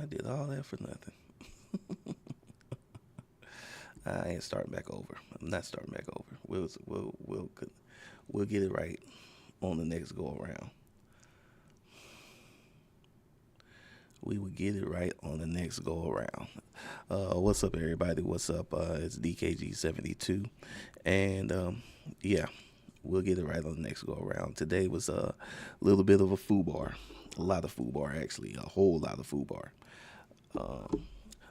I did all that for nothing. I ain't starting back over. I'm not starting back over. We'll get it right on the next go around. We will get it right on the next go around. What's up, everybody? What's up? It's DKG72, and yeah, we'll get it right on the next go around. Today was a little bit of a foo bar, a lot of foo bar actually, a whole lot of foo bar.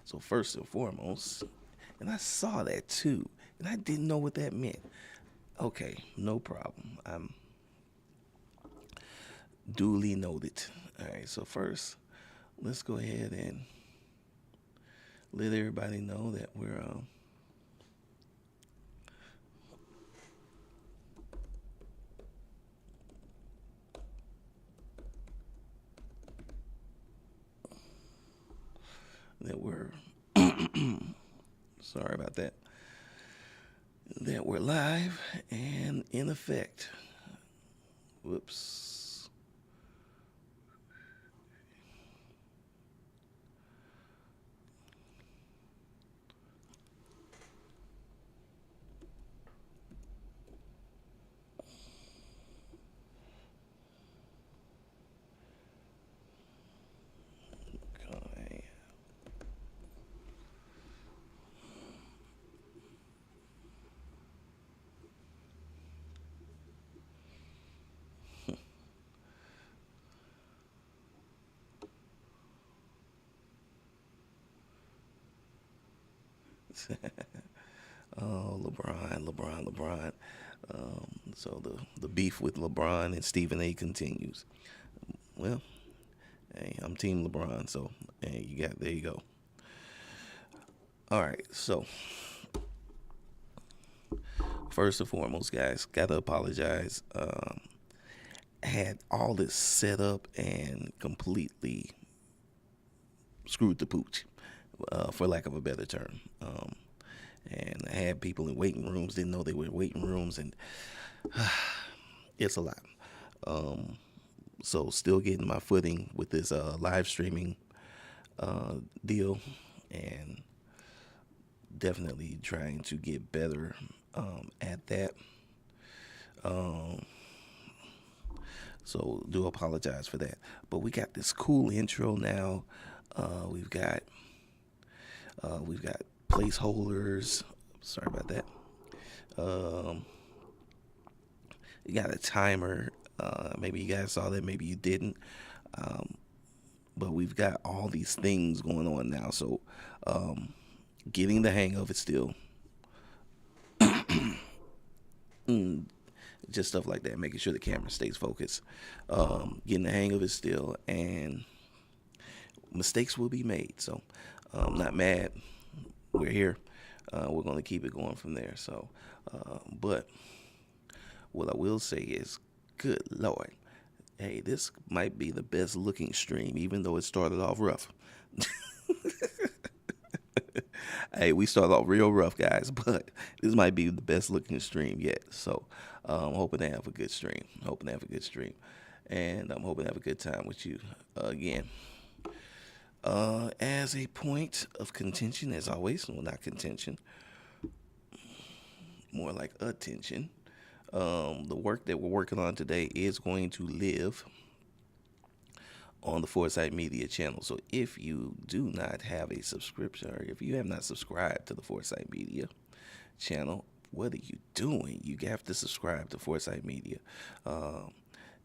So first and foremost, and I saw that too, and I didn't know what that meant. Okay, no problem. I'm duly noted. All right, so first, let's go ahead and let everybody know that we're sorry about that. That we're live and in effect. Whoops. Okay. Oh, LeBron. So the beef with LeBron and Stephen A. continues. Well, hey, I'm Team LeBron, so hey, there you go. All right, so first and foremost, guys, gotta apologize. Had all this set up and completely screwed the pooch, for lack of a better term. And I had people in waiting rooms, didn't know they were in waiting rooms, and it's a lot. Um, so still getting my footing with this live streaming deal, and definitely trying to get better at that. Um, so do apologize for that. But we got this cool intro now. We've got placeholders. Sorry about that. Um, you got a timer. Maybe you guys saw that. Maybe you didn't. Um, but we've got all these things going on now. So um, getting the hang of it still. Mm, just stuff like that, making sure the camera stays focused, getting the hang of it still, and mistakes will be made. So I'm not mad. We're here. We're going to keep it going from there. So, but what I will say is, good Lord, hey, this might be the best looking stream, even though it started off rough. Hey, we started off real rough, guys, but this might be the best looking stream yet. So, I'm hoping to have a good stream. Hoping to have a good stream, and I'm hoping to have a good time with you again. As a point of contention, as always, well, not contention, more like attention. The work that we're working on today is going to live on the Foresight Media channel. So if you do not have a subscription, or if you have not subscribed to the Foresight Media channel, what are you doing? You have to subscribe to Foresight Media. Um,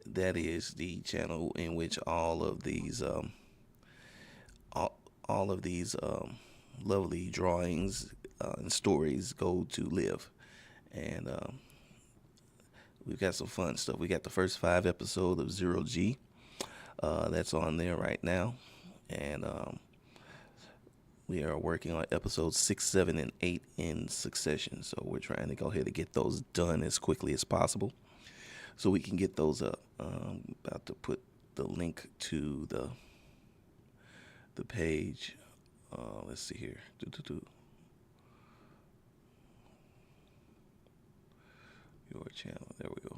that is the channel in which all, all of these lovely drawings and stories go to live. And we've got some fun stuff. We got the first 5 episodes of Zero G. That's on there right now. And we are working on episodes 6, 7, and 8 in succession. So we're trying to go ahead and get those done as quickly as possible so we can get those up. About to put the link to the page. Let's see here. Your channel. There we go.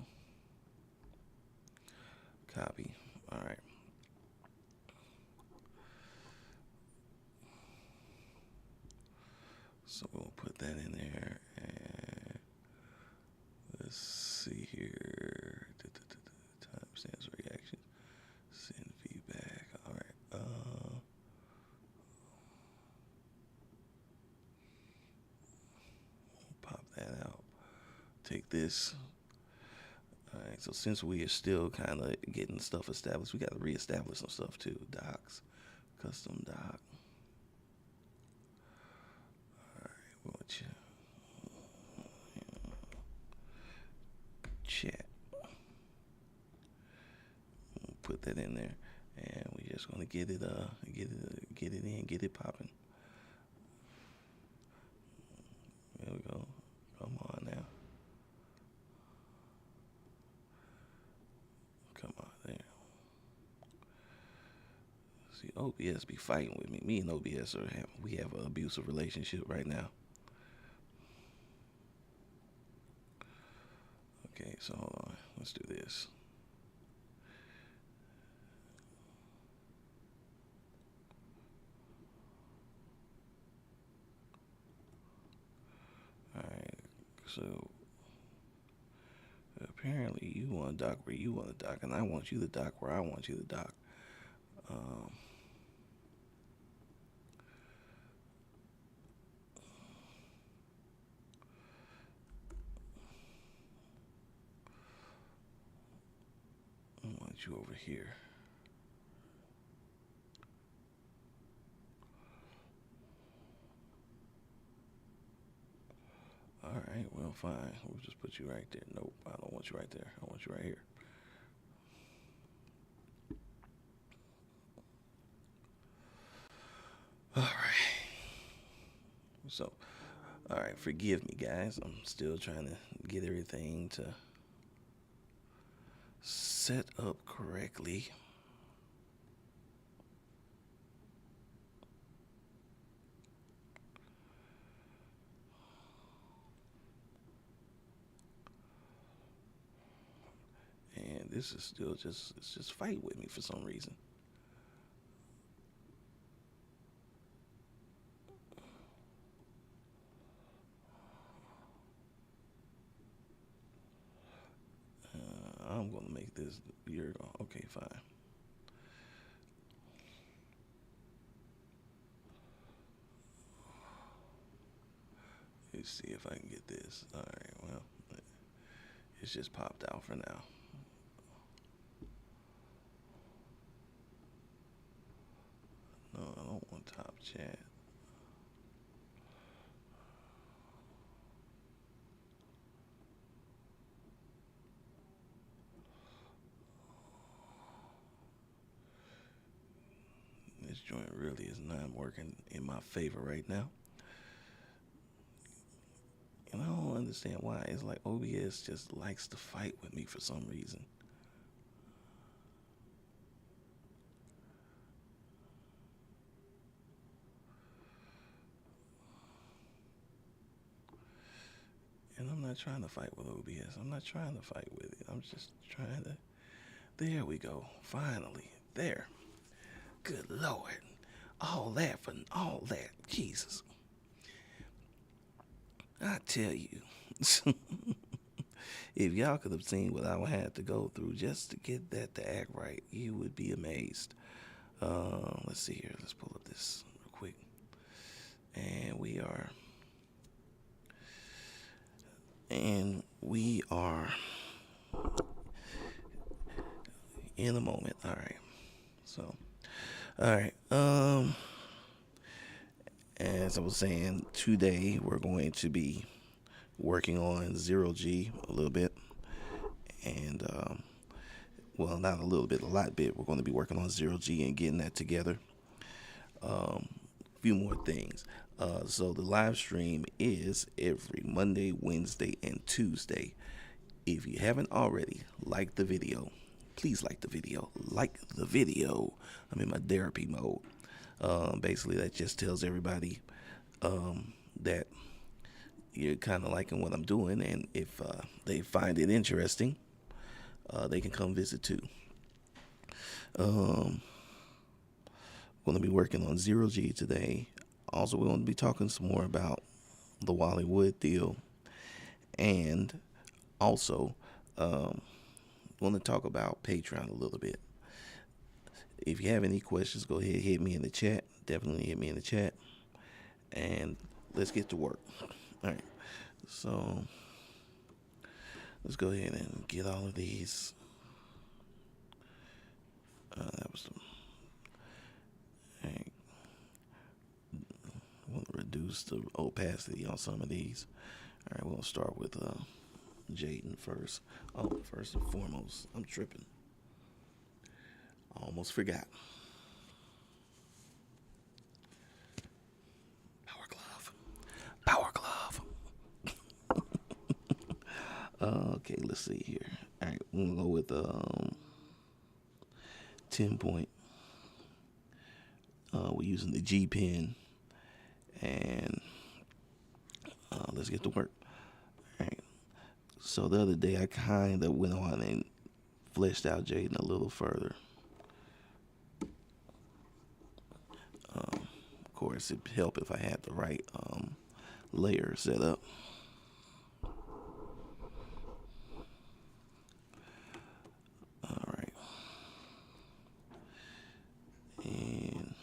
Copy. All right. So we'll put that in there, and let's see here. Timestamps, reaction, send feedback. All right. Pop that out. Take this. All right. So since we are still kind of getting stuff established, we got to reestablish some stuff too. Docs, custom doc. All right. We'll chat. We'll put that in there, and we're just gonna get it in, get it popping. There we go. Come on now. Come on there. See, OBS be fighting with me. Me and OBS we have an abusive relationship right now. Okay, so hold on. Let's do this. All right. So apparently you want to dock where you want to dock, and I want you to dock where I want you to dock. I want you over here. All right, well, fine. We'll just put you right there. Nope, I don't want you right there. I want you right here. All right. So, all right, forgive me, guys. I'm still trying to get everything to set up correctly. And this is still it's just fighting with me for some reason. I'm going to make this year. Okay, fine. Let's see if I can get this. All right, well, it's just popped out for now. No, I don't want top chat. This joint really is not working in my favor right now. And I don't understand why. It's like OBS just likes to fight with me for some reason. And I'm not trying to fight with OBS. I'm not trying to fight with it. I'm just trying to. There we go. Finally. There. Good Lord. All that for all that. Jesus. I tell you. If y'all could have seen what I would have to go through just to get that to act right, you would be amazed. Let's see here. Let's pull up this real quick. And we are in a moment. All right. So, all right. As I was saying, today we're going to be working on Zero G a little bit, and well, not a little bit, a lot bit. We're going to be working on Zero G and getting that together. A few more things. So the live stream is every Monday, Wednesday, and Tuesday. If you haven't already, like the video. Please like the video. Like the video. I'm in my therapy mode. Basically, that just tells everybody that you're kind of liking what I'm doing, and if they find it interesting, they can come visit too. Going to be working on Zero G today. Also, we're going to be talking some more about the Wally Wood deal, and also want to talk about Patreon a little bit. If you have any questions, go ahead, hit me in the chat. Definitely hit me in the chat, and let's get to work. All right, so let's go ahead and get all of these. That was the. All right. We'll reduce the opacity on some of these. All right, we'll start with Jaden first. Oh, first and foremost, I'm tripping. I almost forgot. Power glove. Power glove. Okay, let's see here. All right, we're gonna go with 10 point. We're using the G pen, and let's get to work. All right. So the other day, I kind of went on and fleshed out Jaden a little further. Of course, it'd help if I had the right layer set up. All right. And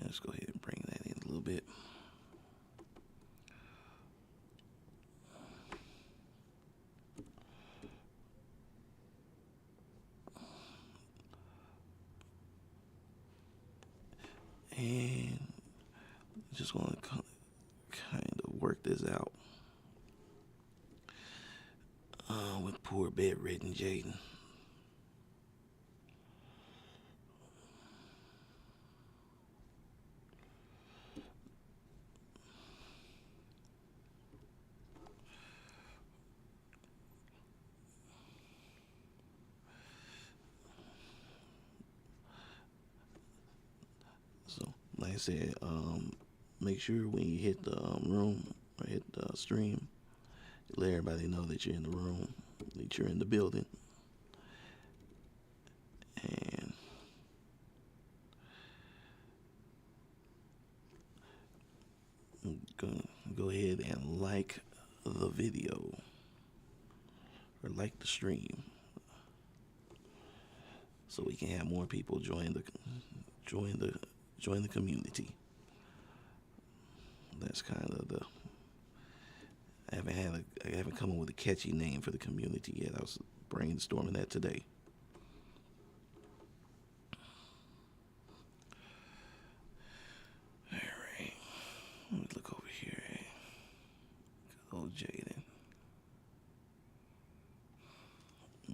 let's go ahead and bring that in a little bit. And just want to kind of work this out with poor bedridden Jaden. So, like I said, make sure when you hit the room or hit the stream, let everybody know that you're in the room, that you're in the building. And go ahead and like the video or like the stream, so we can have more people join the community. That's kind of the. I haven't come up with a catchy name for the community yet. I was brainstorming that today. All right, let me look over here. Good old Jaden.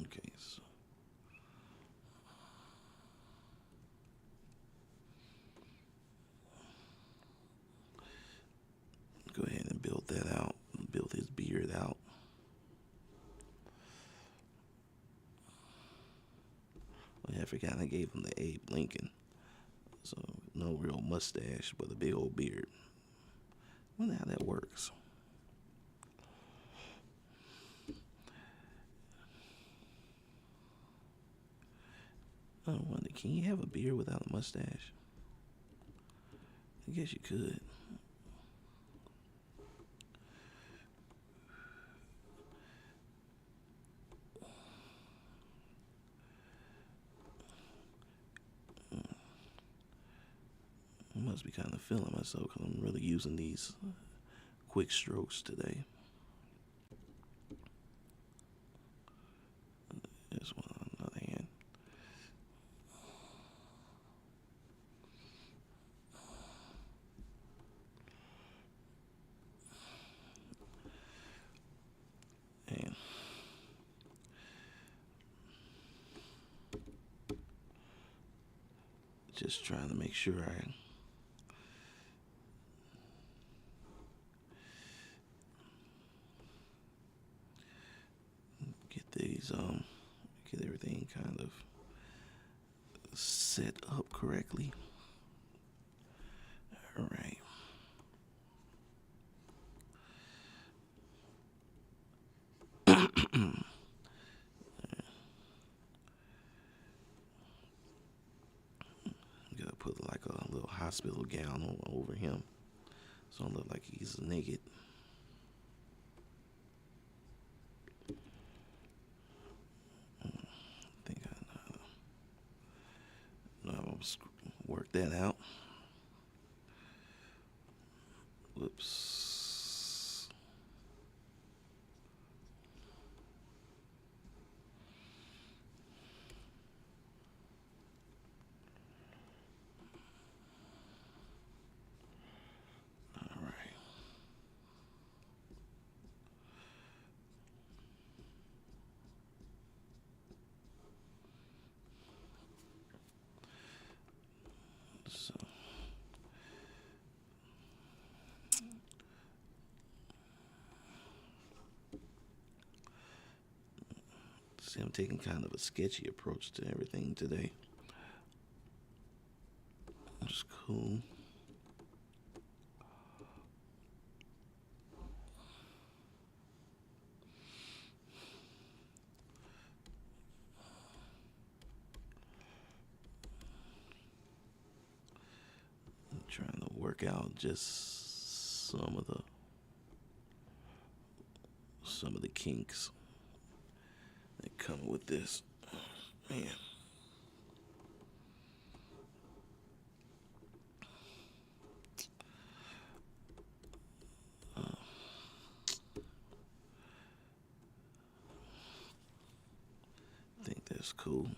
Okay, so. Go ahead and build that out. Build his beard out. Oh, yeah, I forgot I gave him the Abe Lincoln. So no real mustache, but a big old beard. I wonder how that works. I wonder, can you have a beard without a mustache? I guess you could. I must be kind of feeling myself because I'm really using these quick strokes today. This one on the other hand. And just trying to make sure I get these get everything kind of set up correctly. All right. put like a little hospital gown over him, so it don't look like he's naked. I think I know how to work that out. Whoops. All right. So see, I'm taking kind of a sketchy approach to everything today. Which is cool. I'm trying to work out just some of the kinks that come with this. Man. I think that's cool.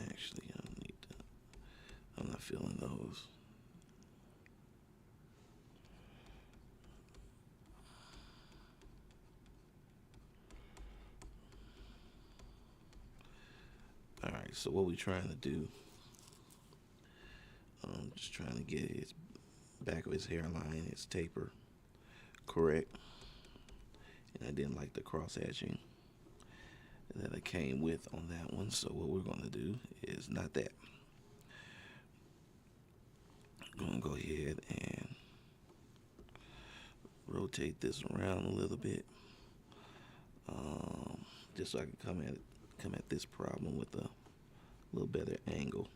Actually, I don't need that. I'm not feeling those. All right, so what we trying to do? Just trying to get his back of his hairline, his taper, correct. And I didn't like the cross hatching that I came with on that one. So what we're gonna do is not that. I'm gonna go ahead and rotate this around a little bit, just so I can come at this problem with a little better angle.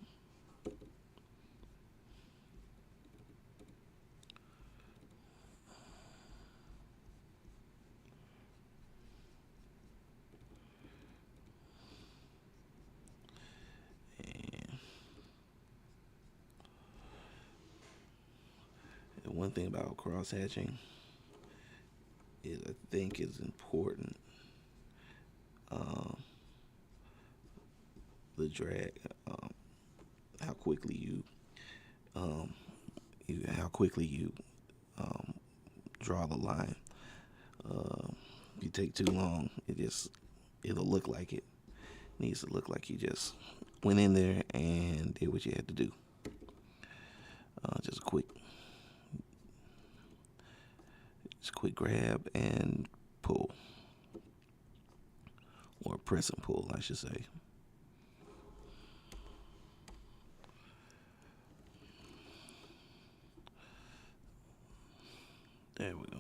And one thing about cross hatching is I think it's important. The drag, how quickly you draw the line. If you take too long, it'll look like it needs to look like you just went in there and did what you had to do. Just a quick grab and pull, or press and pull, I should say. There we go.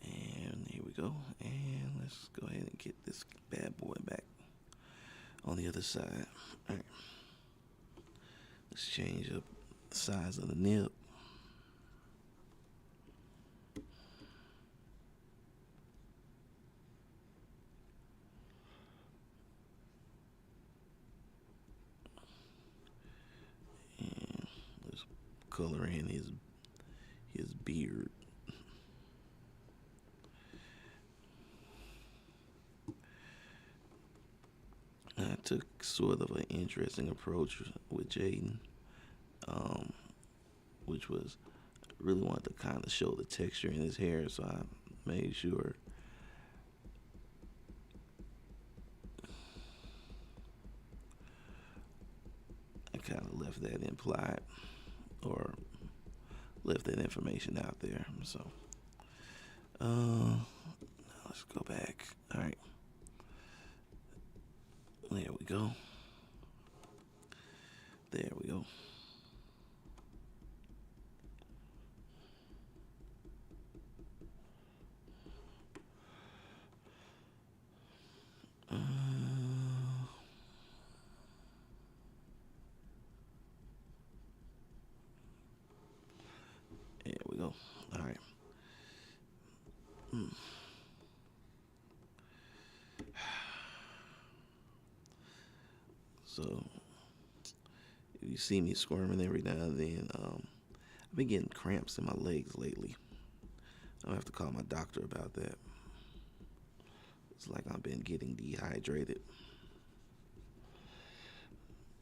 And here we go. And let's go ahead and get this bad boy back on the other side. All right. Let's change up the size of the nib. And let's color in his beard. I took sort of an interesting approach with Jaden, which was really wanted to kind of show the texture in his hair, so I made sure I kind of left that implied, or left that information out there. So, uh, let's go back. All right, there we go. There we go. Uh, there we go. All right. Mm. So, if you see me squirming every now and then, I've been getting cramps in my legs lately. I'll have to call my doctor about that. It's like I've been getting dehydrated.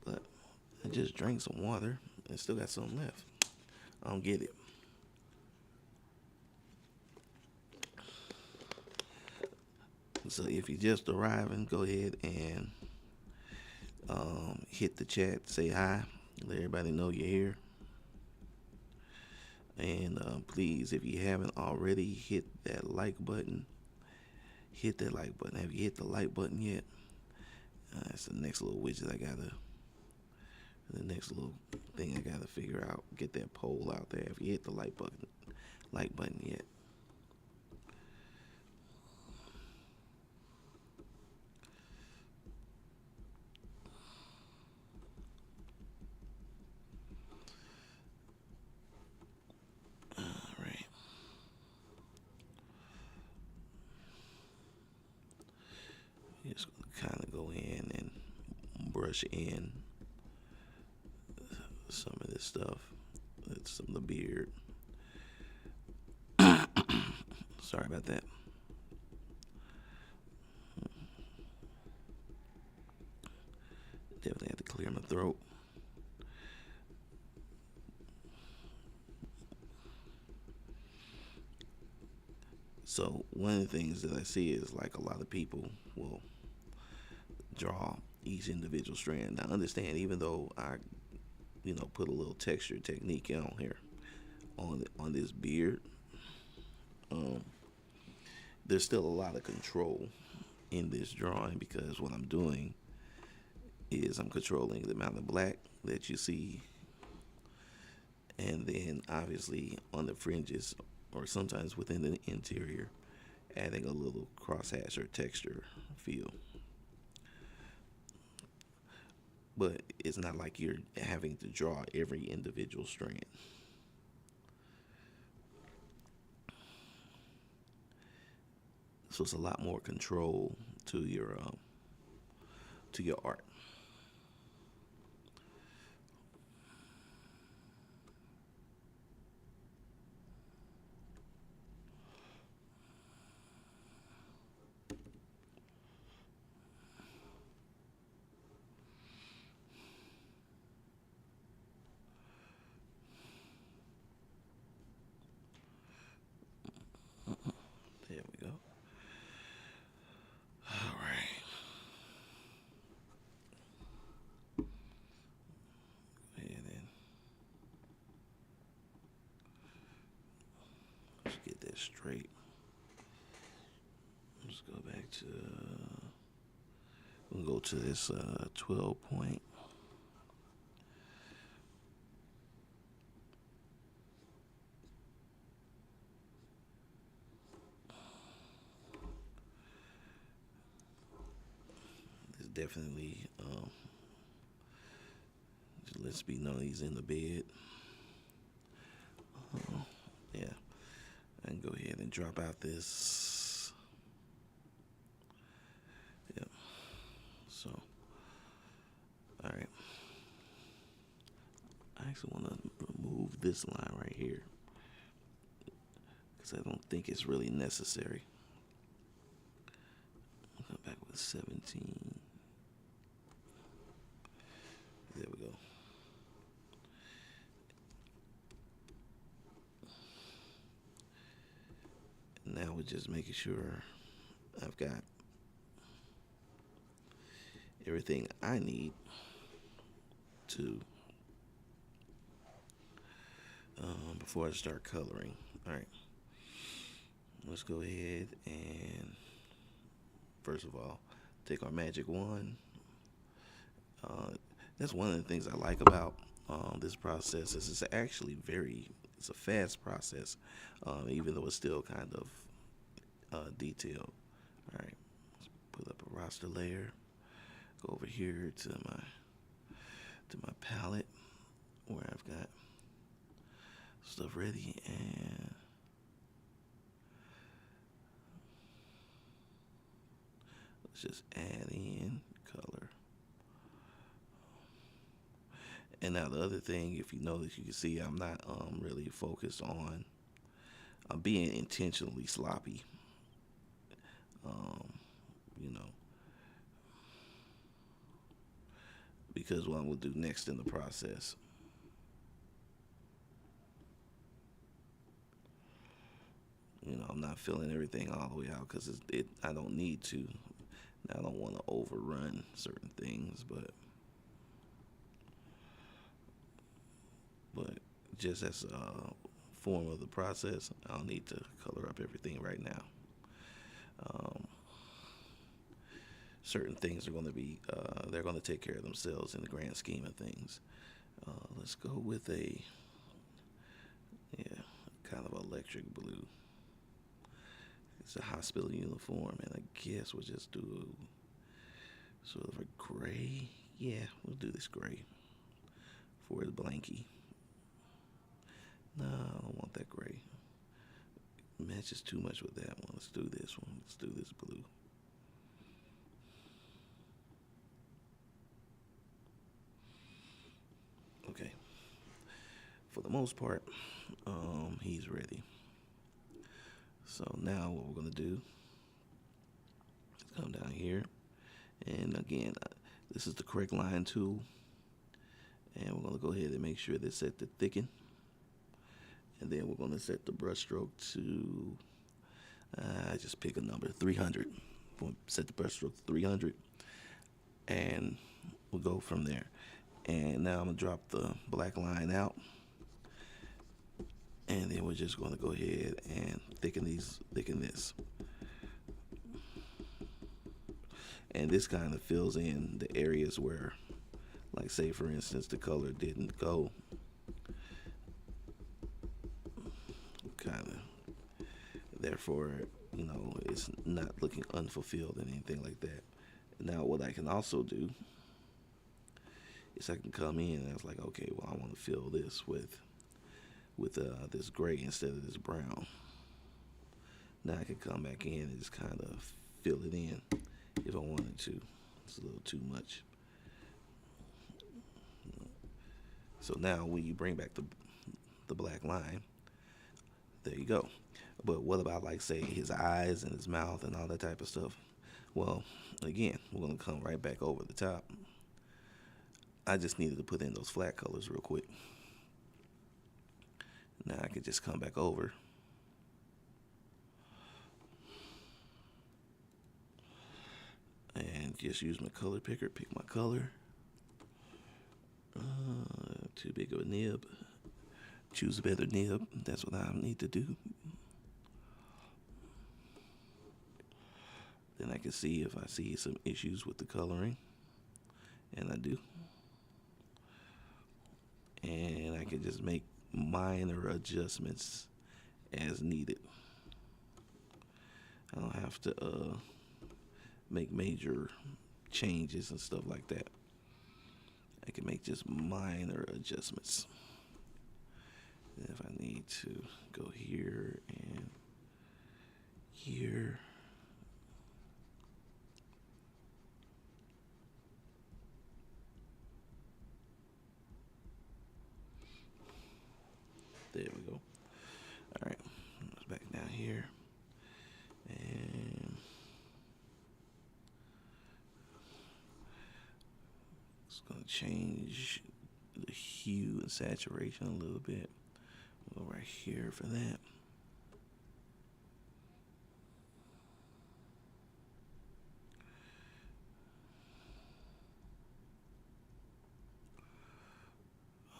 But I just drank some water and still got some left. I don't get it. So if you're just arriving, go ahead and hit the chat, say hi, let everybody know you're here. And please, if you haven't already, hit that like button. Hit that like button. Have you hit the like button yet? That's the next little widget the next little thing I gotta figure out. Get that poll out there. If you hit the like button yet. All right. Just gonna kind of go in and brush in some of this stuff. Some of the beard. Sorry about that. Definitely have to clear my throat. So one of the things that I see is like a lot of people will draw each individual strand. Now understand, even though I, put a little texture technique on here on this beard, there's still a lot of control in this drawing because what I'm doing is I'm controlling the amount of black that you see, and then obviously on the fringes or sometimes within the interior, adding a little crosshatch or texture feel. But it's not like you're having to draw every individual strand. So it's a lot more control to your art. There we go. All right. And then let's get that straight. Let's go back to. We'll go to this 12 point. It's definitely just lets me know he's in the bed. Yeah, I can go ahead and drop out this. Yep. So, all right. I actually want to remove this line right here because I don't think it's really necessary. I'll come back with 17. There we go. Now we're just making sure I've got everything I need to before I start coloring. All right, let's go ahead and first of all take our magic wand. Uh, that's one of the things I like about this process is it's a fast process, even though it's still kind of detailed. All right, let's put up a roster layer. Go over here to my palette where I've got stuff ready, and let's just add in color. And now the other thing, if you notice, you can see I'm not really focused on being intentionally sloppy. Um, you know, because what I'm gonna do next in the process. I'm not filling everything all the way out because I don't need to. I don't want to overrun certain things, but just as a form of the process, I don't need to color up everything right now. Um, Certain things are going to be they're going to take care of themselves in the grand scheme of things. Let's go with a kind of electric blue. It's a hospital uniform, and I guess we'll just do sort of a gray. Yeah, we'll do this gray for the blankie. No, I don't want that gray. It matches too much with that one. Let's do this one. Let's do this blue. Okay. For the most part, he's ready. So now what we're going to do is come down here. And again, this is the correct line tool. And we're going to go ahead and make sure that's set to thicken. And then we're going to set the brush stroke to, just pick a number, 300. We'll set the brush stroke to 300. And we'll go from there. And now I'm going to drop the black line out. And then we're just going to go ahead and thicken this. And this kind of fills in the areas where, like say for instance, the color didn't go. Kind of. Therefore, it's not looking unfulfilled and anything like that. Now, what I can also do is I can come in and I was like, okay, well, I want to fill this with this gray instead of this brown. Now I can come back in and just kind of fill it in if I wanted to. It's a little too much. So now when you bring back the black line, there you go. But what about, like, say, his eyes and his mouth and all that type of stuff? Well, again, we're going to come right back over the top. I just needed to put in those flat colors real quick. Now I can just come back over. And just use my color picker, pick my color. Too big of a nib. Choose a better nib. That's what I need to do. Then I can see if I see some issues with the coloring. And I do. And I can just make minor adjustments as needed. I don't have to make major changes and stuff like that. I can make just minor adjustments. And if I need to go here and here. There we go. All right, let's back down here. And it's going to change the hue and saturation a little bit. We'll go right here for that.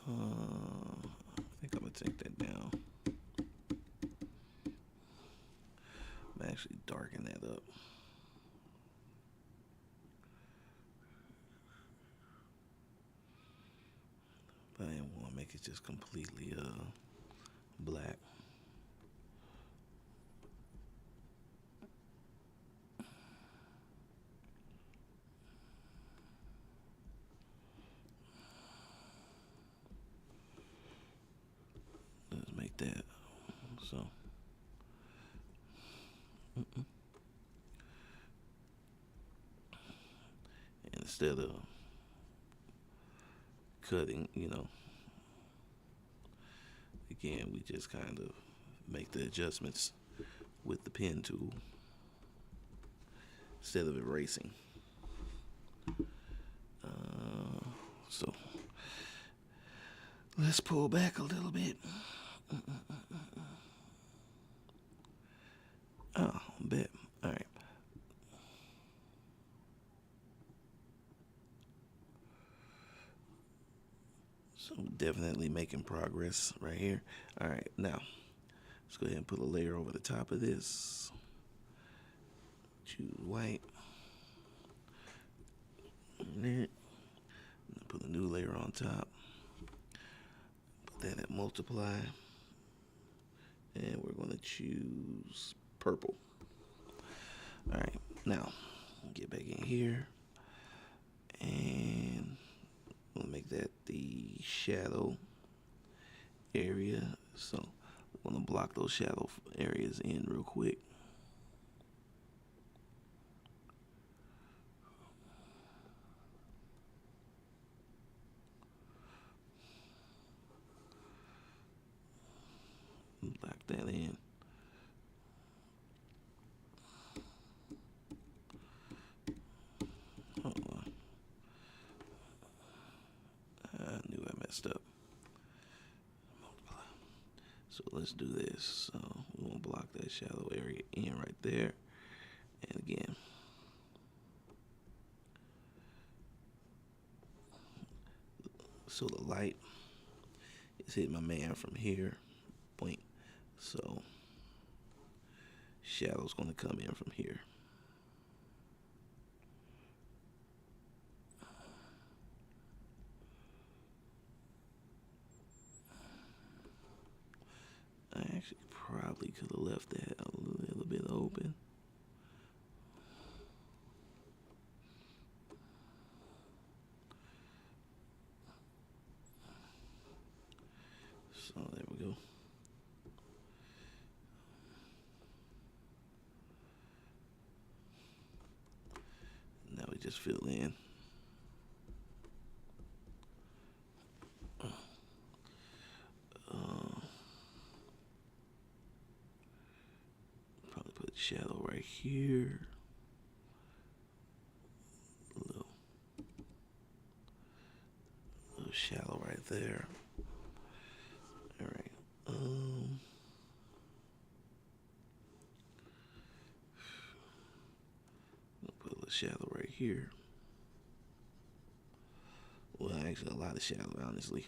I think I'm going to take that down. I'm actually darken that up. But I didn't want to make it just completely black. Let's make that so. Instead of cutting, again, we just kind of make the adjustments with the pen tool instead of erasing. So let's pull back a little bit. Oh, bet. All right. So definitely making progress right here. All right, now let's go ahead and put a layer over the top of this. Choose white. Put a new layer on top. Put that at multiply. And we're going to choose purple. All right, now get back in here. And we'll make that the shadow area. So we're going to block those shadow areas in real quick. Block that in. Hold on. I knew I messed up. So let's do this. So we're going to block that shadow area in right there. And again. So the light is hitting my man from here. Point. So shadow's going to come in from here. I actually probably could have left that a little bit open. So there we go. Now we just fill in. Probably put shadow right here. A little shadow right there. All right. Put a little shadow right here. Well, actually, a lot of shadow, honestly.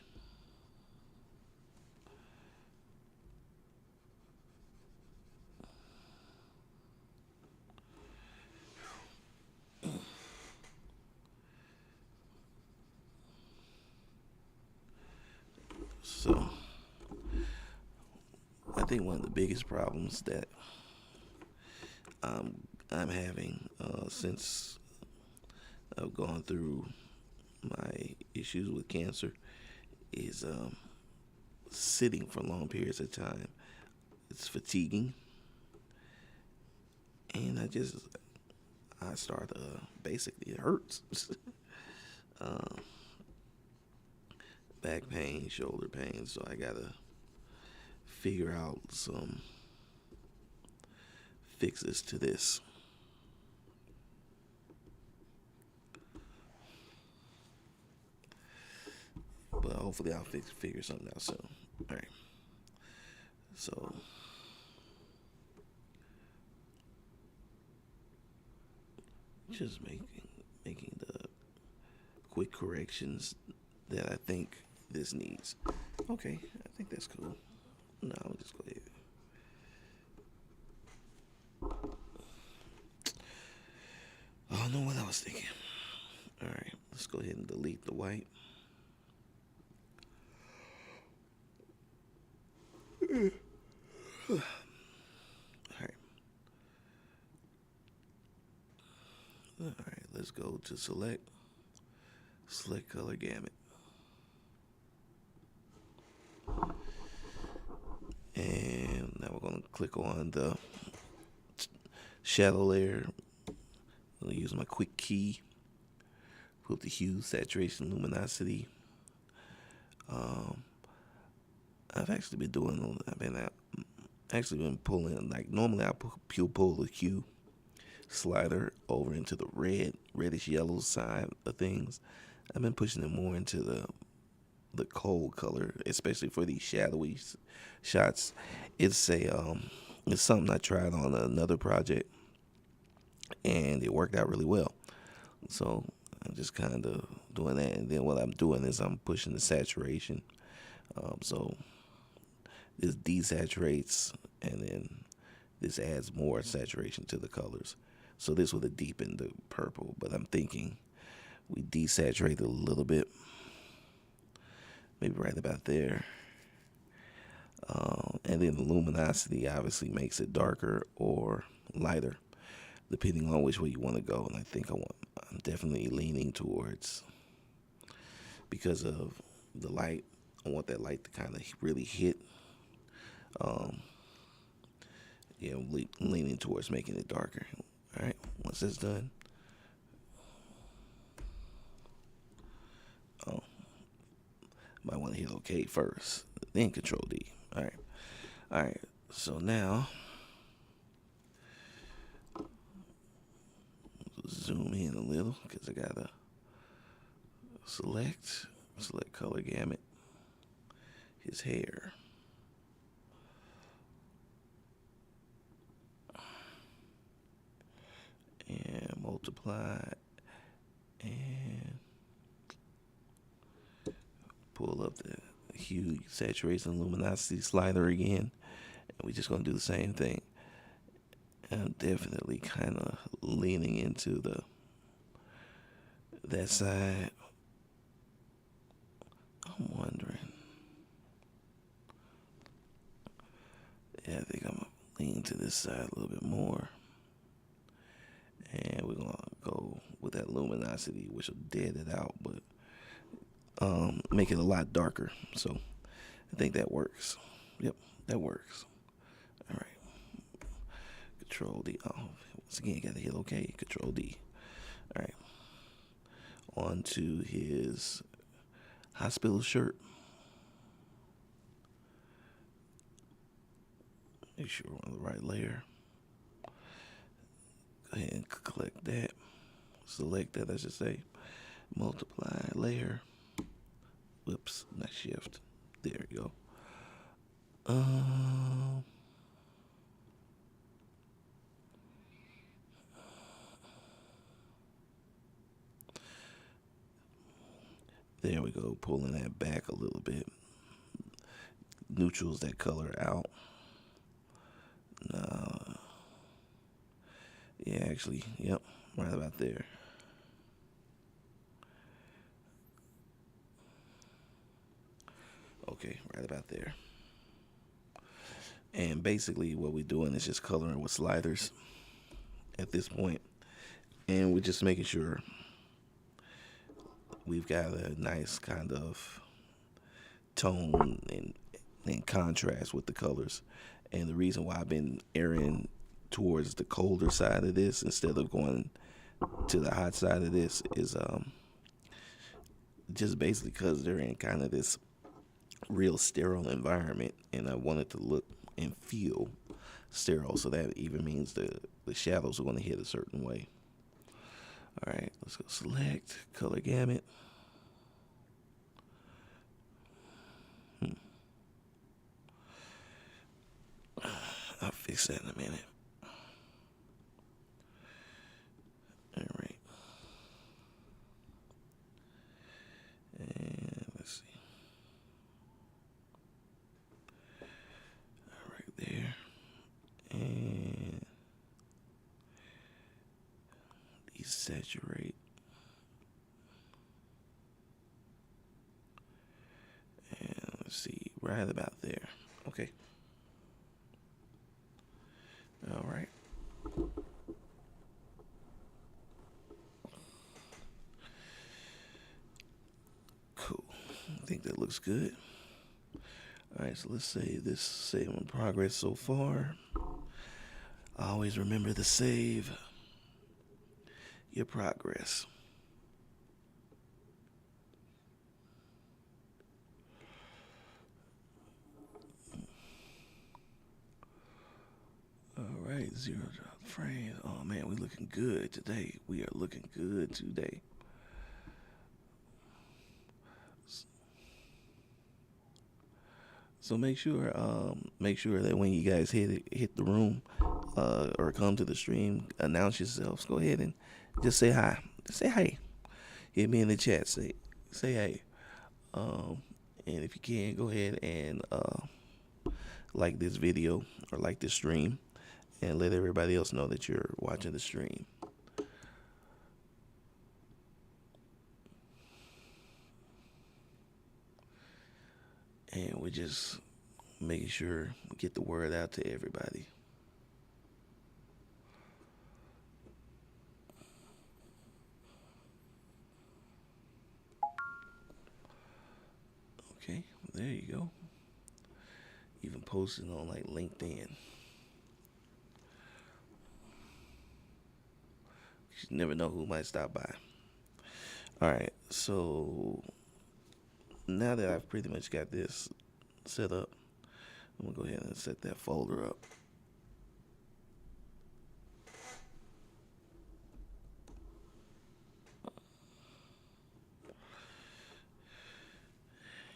So, I think one of the biggest problems that I'm having since I've gone through my issues with cancer is sitting for long periods of time. It's fatiguing, and I start basically it hurts. Back pain, shoulder pain, so I gotta figure out some fixes to this. But hopefully I'll figure something out soon. All right. So just making the quick corrections that I think this needs. Okay, I think think that's cool. No, I'll just go ahead. I don't know what I was thinking. All right, let's go ahead and delete the white. All right. All right, let's go to select color gamut. And now we're going to click on the shadow layer. I'm going to use my quick key. Put the hue, saturation, luminosity. I've actually been doing, actually been pulling, like normally I pull the hue slider over into the reddish yellow side of things. I've been pushing it more into the cold color, especially for these shadowy shots. It's something I tried on another project, and it worked out really well. So I'm just kind of doing that, and then what I'm doing is I'm pushing the saturation. So this desaturates, and then this adds more saturation to the colors. So this would have deepened the purple, but I'm thinking we desaturate it a little bit, maybe right about there. And then the luminosity obviously makes it darker or lighter, depending on which way you want to go. And I think I'm definitely leaning towards, because of the light, I want that light to kind of really hit. Yeah, I'm leaning towards making it darker. All right, once that's done, might want to hit OK first, then Control D. All right. So now, zoom in a little because I gotta select color gamut, his hair. And multiply and pull up the hue, saturation, luminosity slider again. And we're just going to do the same thing. I'm definitely kind of leaning into that side. I'm wondering. Yeah, I think I'm going to lean to this side a little bit more. And we're going to go with that luminosity, which will dead it out, but make it a lot darker. So I think that works. Yep, that works. All right. Control D. Oh, once again, got to hit OK. Control D. All right. On to his hospital shirt. Make sure we're on the right layer. Go ahead and collect that. Select that, I should say. Multiply layer. Whoops, not shift. There you go. There we go. Pulling that back a little bit. Neutrals that color out. Yeah, actually, yep, right about there. Okay, right about there. And basically what we're doing is just coloring with sliders at this point. And we're just making sure we've got a nice kind of tone and contrast with the colors. And the reason why I've been erring towards the colder side of this instead of going to the hot side of this is just basically because they're in kind of this real sterile environment, and I want it to look and feel sterile. So that even means the shadows are going to hit a certain way. All right, let's go select color gamut. I'll fix that in a minute. All right. And let's see. desaturate. And let's see, right about there. Okay. All right. Cool. I think that looks good. All right, so let's save this. Save in progress so far. Always remember to save your progress. All right, 0 drop frame. Oh man, we looking good today. We are looking good today. So make sure that when you guys hit the room, or come to the stream, announce yourselves. Go ahead and just say hi. Just say hi. Hit me in the chat. Say hey. And if you can, go ahead and like this video or like this stream, and let everybody else know that you're watching the stream. And we're just making sure we get the word out to everybody. Okay, there you go. Even posting on like LinkedIn. You never know who might stop by. All right, so now that I've pretty much got this set up, I'm gonna go ahead and set that folder up.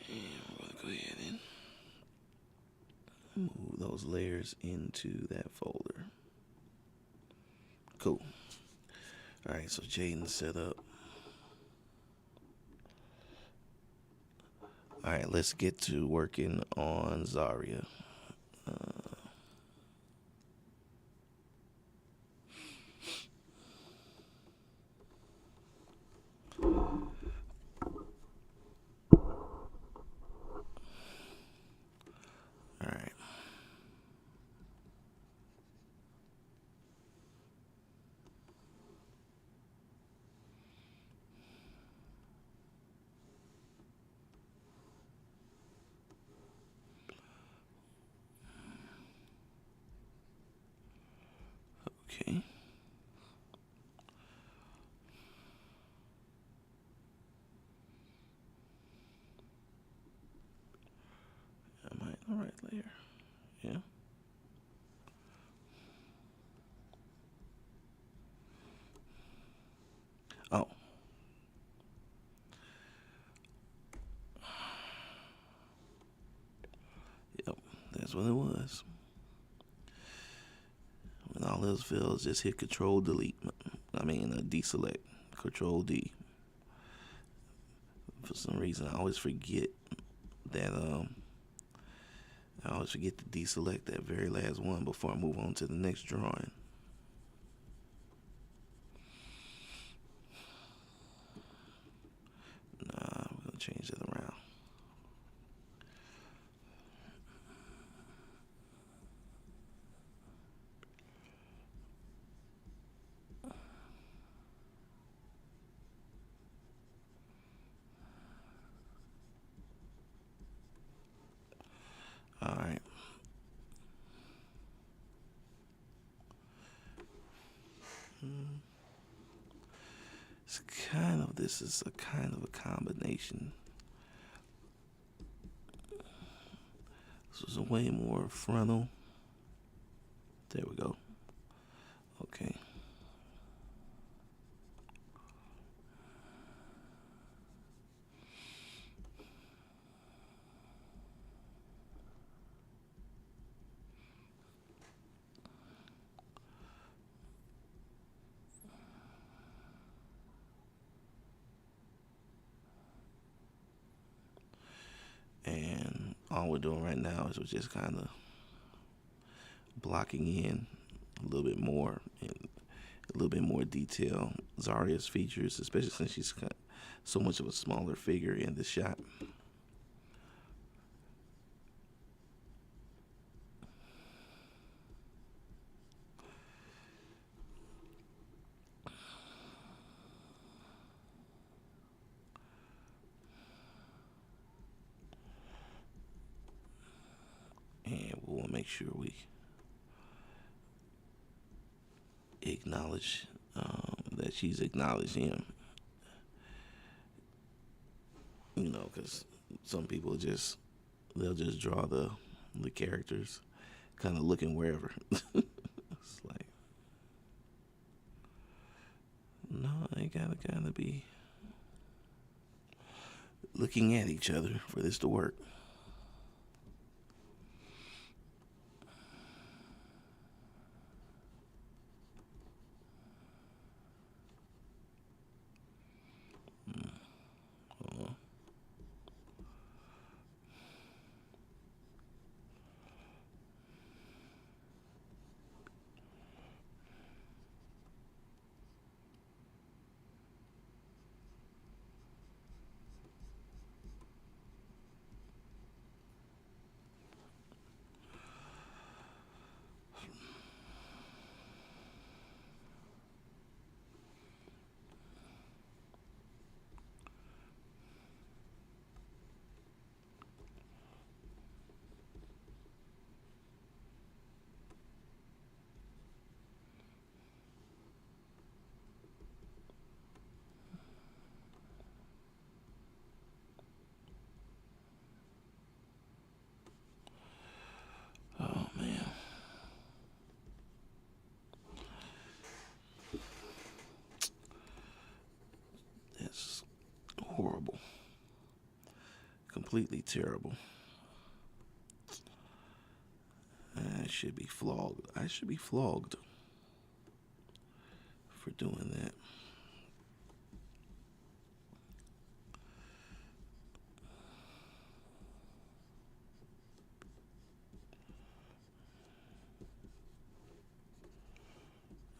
And I'm gonna go ahead and move those layers into that folder. Cool. All right, so Jaden's set up. All right, let's get to working on Zarya. All right. Okay. Am I in the right layer? Yeah. Oh. Yep. That's what it was. When all else fails, just hit Control Delete. Deselect. Control D. For some reason, I always forget that. I always forget to deselect that very last one before I move on to the next drawing. Nah, I'm gonna change that around. All right. This is a kind of a combination. This is a way more frontal. There we go. Okay. And all we're doing right now is we're just kind of blocking in a little bit more and a little bit more detail. Zarya's features, especially since she's got so much of a smaller figure in the shot. And we want to make sure we acknowledge that she's acknowledged him. You know, because some people they'll just draw the characters kind of looking wherever. It's like, no, they gotta kind of be looking at each other for this to work. Oh man, that's horrible. Completely terrible. I should be flogged. I should be flogged for doing that.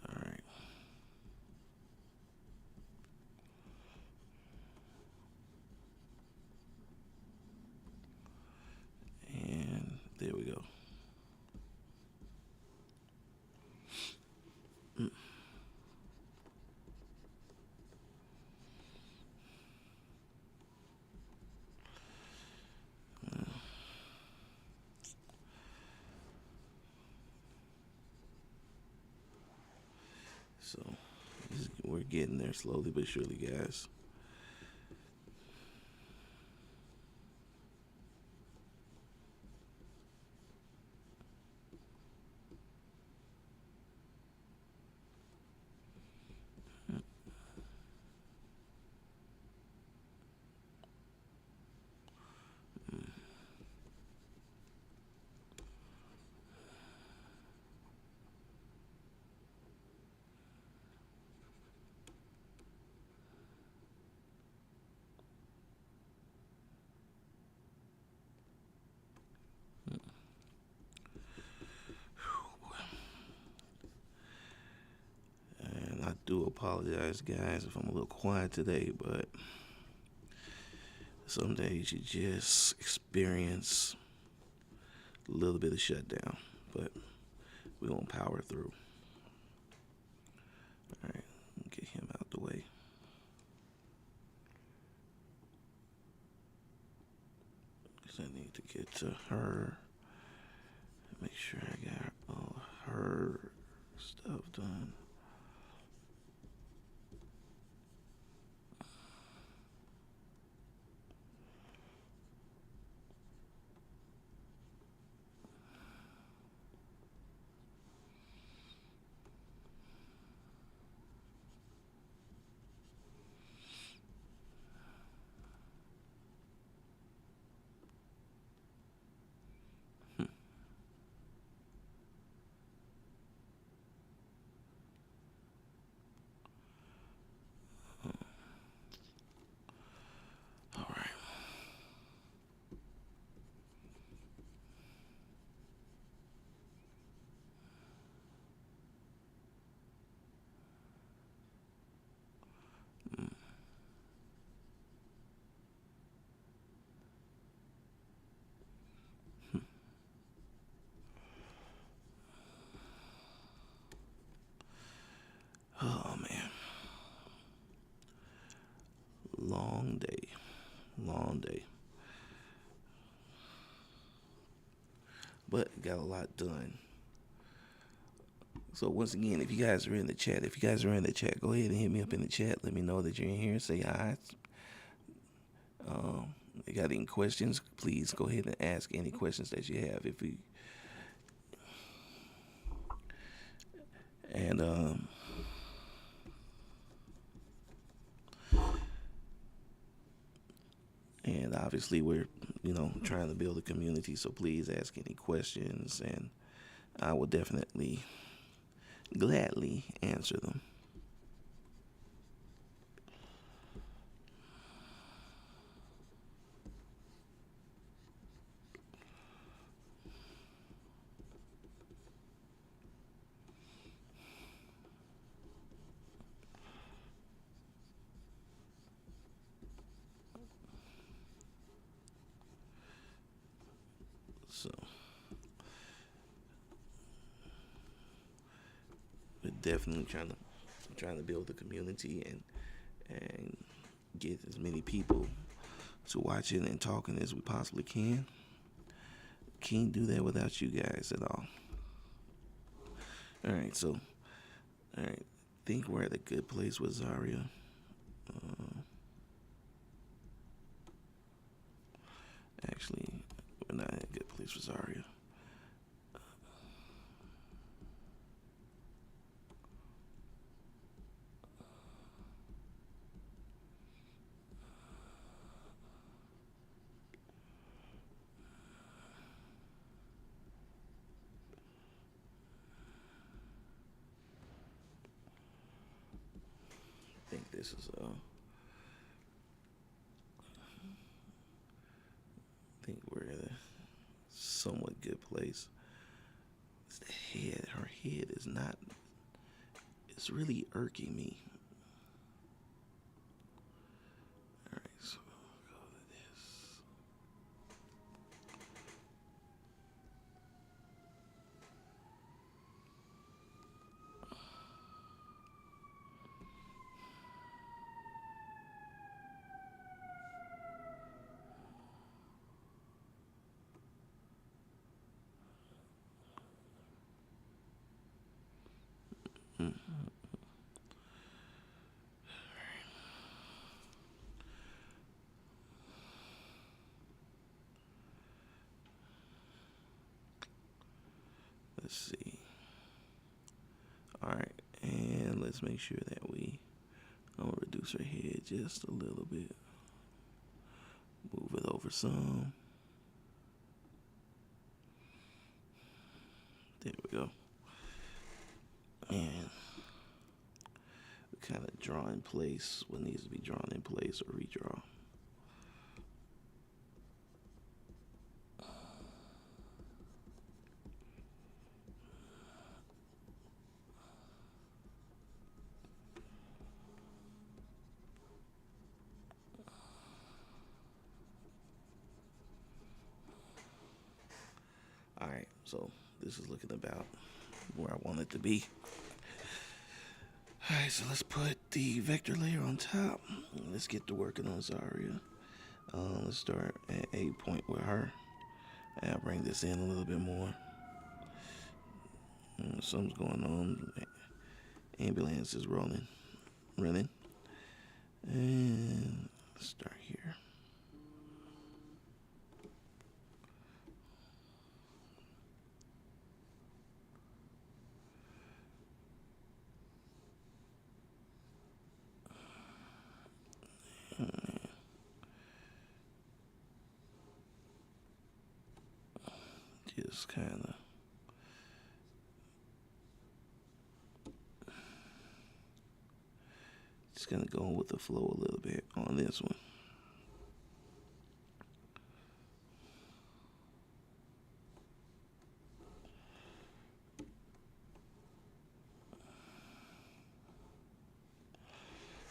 All right. And there we go. So we're getting there slowly but surely, guys. And I do apologize, guys, if I'm a little quiet today, but some days you just experience a little bit of shutdown, but we're going to power through. All right, get him out the way. Because I need to get to her. Make sure I got all her stuff done. long day. Long day. But got a lot done. So once again, if you guys are in the chat, go ahead and hit me up in the chat. Let me know that you're in here. Say hi. If you got any questions, please go ahead and ask any questions that you have. And obviously we're trying to build a community, so please ask any questions, and I will definitely gladly answer them. So we're definitely trying to build a community and get as many people to watching and talking as we possibly can. Can't do that without you guys at all. All right, so think we're at a good place with Zarya. Actually, we're not in a good place with Zarya. I think this is I think we're in a somewhat good place. It's the head. Her head is not. It's really irking me. All right, so we'll go to this. Let's see. All right, and let's make sure that I'm gonna reduce her head just a little bit. Move it over some. There we go. And we kind of draw in place what needs to be drawn in place, or redraw. All right, so this is looking about where I want it to be. All right, so let's put the vector layer on top. Let's get to working on Zarya. Let's start at a point with her. And I'll bring this in a little bit more. Something's going on. Ambulance is running. And let's start here. Just kind of gonna go with the flow a little bit on this one.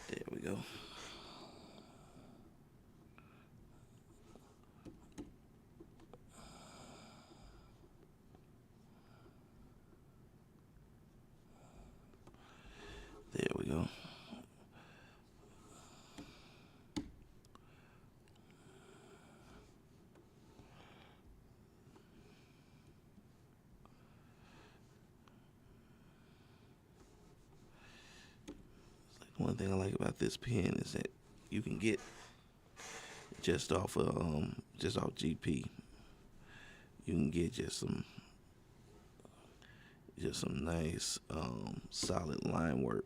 There we go. There we go. One thing I like about this pen is that you can get just off GP. You can get just some nice solid line work.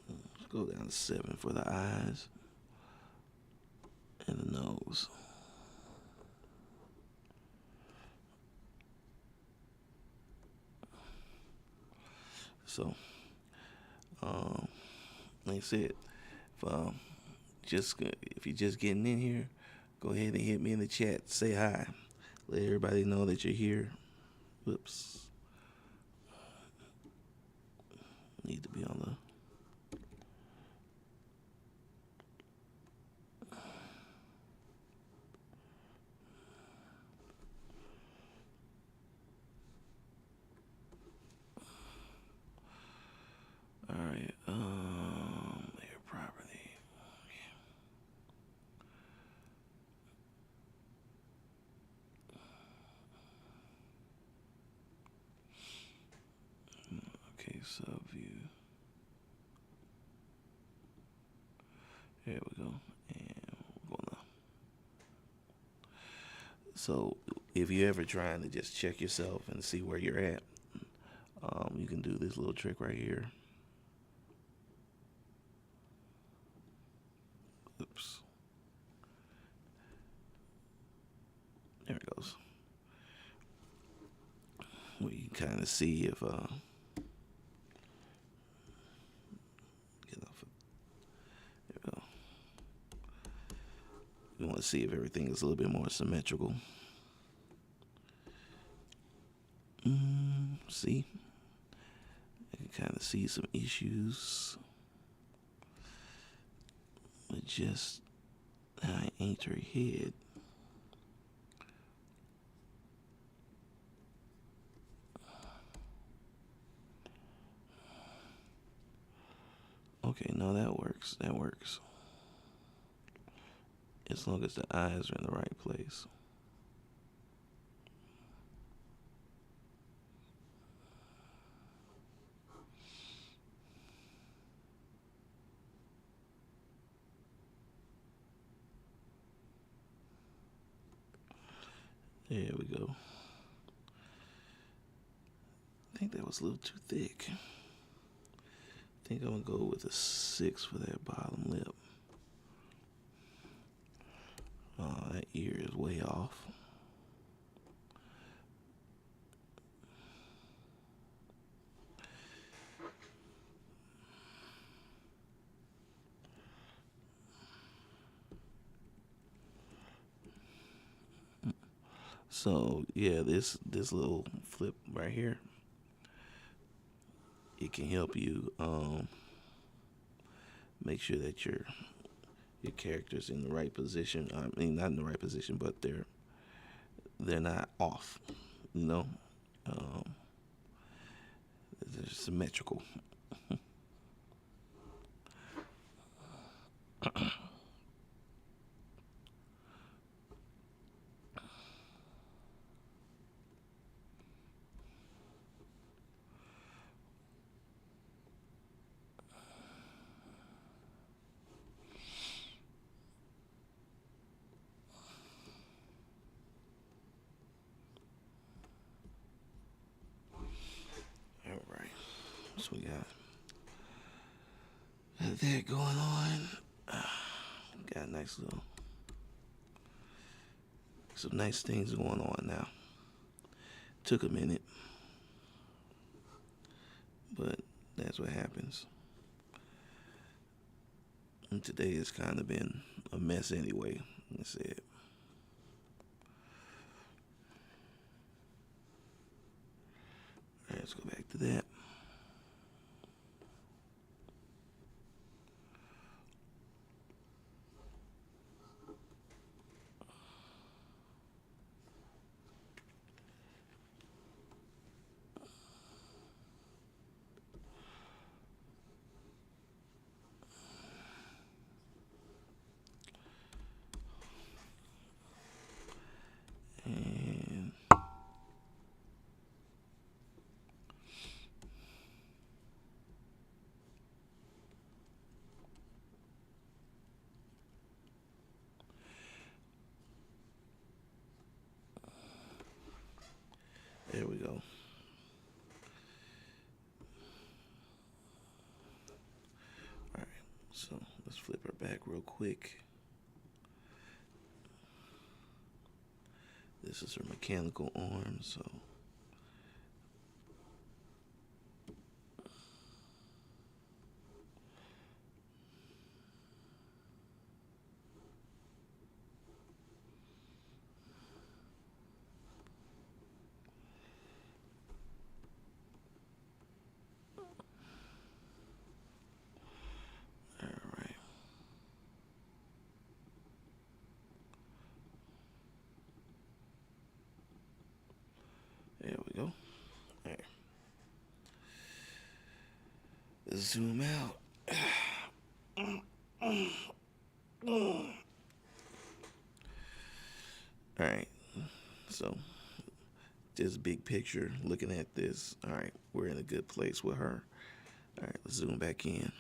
Let's go down to 7 for the eyes and the nose. So, like I said, if you're just getting in here, go ahead and hit me in the chat. Say hi. Let everybody know that you're here. Whoops. Need to be on the. All right. Air property. Okay, subview. There we go. And we're gonna. So, if you're ever trying to just check yourself and see where you're at, you can do this little trick right here. Oops. There it goes. We can kind of see if get off. There we go. You want to see if everything is a little bit more symmetrical. See, I can kind of see some issues with just how I inked her head. Okay, no, that works. That works. As long as the eyes are in the right place. There we go. I think that was a little too thick. I think I'm gonna go with a 6 for that bottom lip. That ear is way off. So yeah, this little flip right here, it can help you make sure that your character's in the right position. I mean, not in the right position, but they're not off. You know, they're symmetrical. All right, so we got that going on. Got a nice little, some nice things going on now. Took a minute, but that's what happens. And today has kind of been a mess anyway. That's it. All right, let's go back to that. And So let's flip her back real quick. This is her mechanical arm, so all right. There we go. All right. Let's zoom out. All right. So, just big picture, looking at this. All right, we're in a good place with her. All right, let's zoom back in.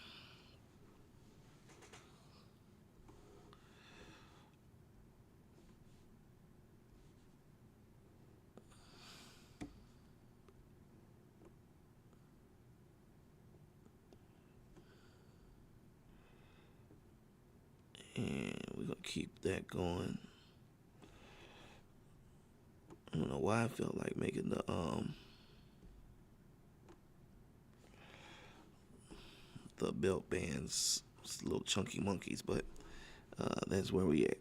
And we're going to keep that going. I don't know why I felt like making the belt bands little chunky monkeys, but that's where we at.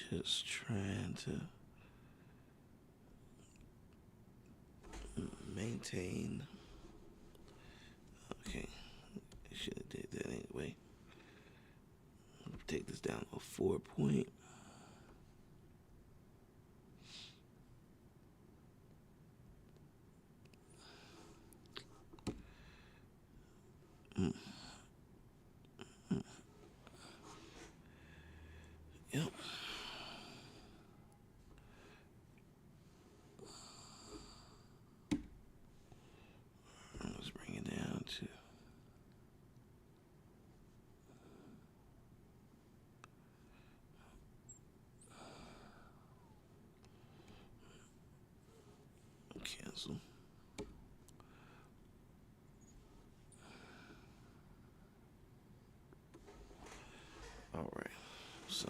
Just trying to maintain. Okay, I should have did that anyway. Take this down to 4 point. Yep. Let's bring it down to. Cancel. All right. So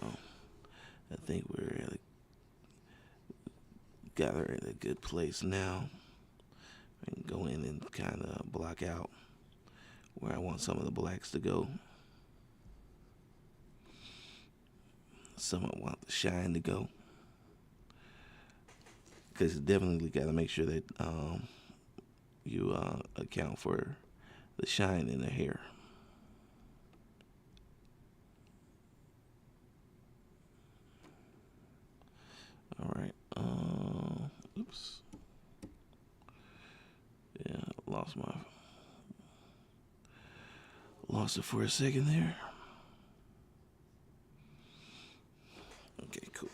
I think got her in a good place now. I can go in and kind of block out where I want some of the blacks to go. Some I want the shine to go. Because you definitely got to make sure that you account for the shine in the hair. All right. Oops. Yeah, lost it for a second there. Okay, cool.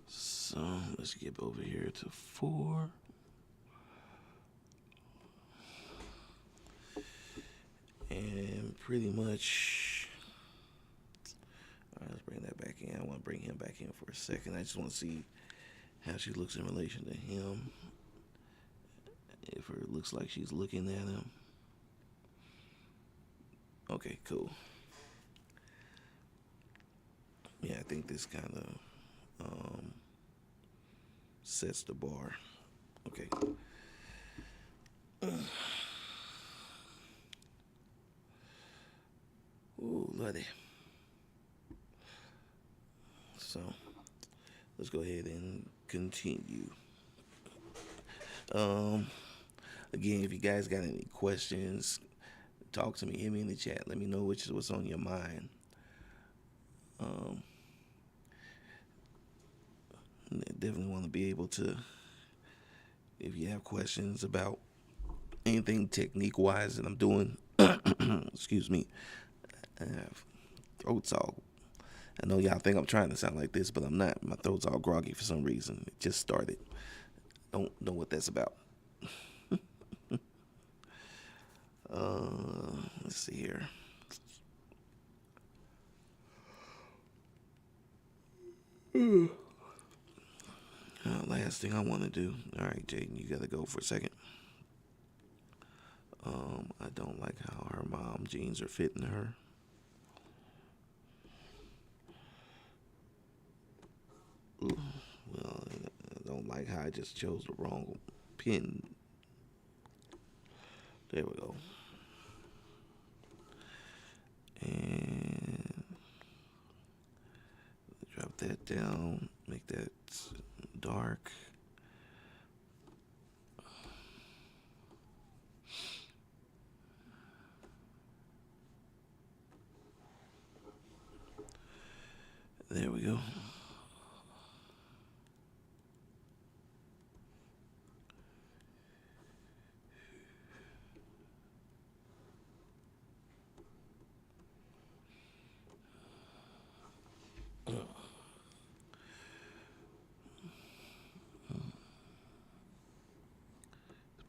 So let's get over here to 4. And pretty much, all right, let's bring that back in. I want to bring him back in for a second. I just want to see how she looks in relation to him. If it looks like she's looking at him. Okay, cool. Yeah, I think this kind of sets the bar. Okay. Ooh, Lordy. So let's go ahead and continue. Um, Again, if you guys got any questions, talk to me. Hit me in the chat. Let me know what's on your mind. Um, Definitely want to be able to, if you have questions about anything technique wise that I'm doing, excuse me, I have throat's all. I know y'all think I'm trying to sound like this, but I'm not. My throat's all groggy for some reason. It just started. Don't know what that's about. Let's see here. Last thing I want to do. All right, Jaden, you gotta go for a second. I don't like how her mom jeans are fitting her. Ooh, well, I don't like how I just chose the wrong pin. There we go. And drop that down. Make that dark. There we go.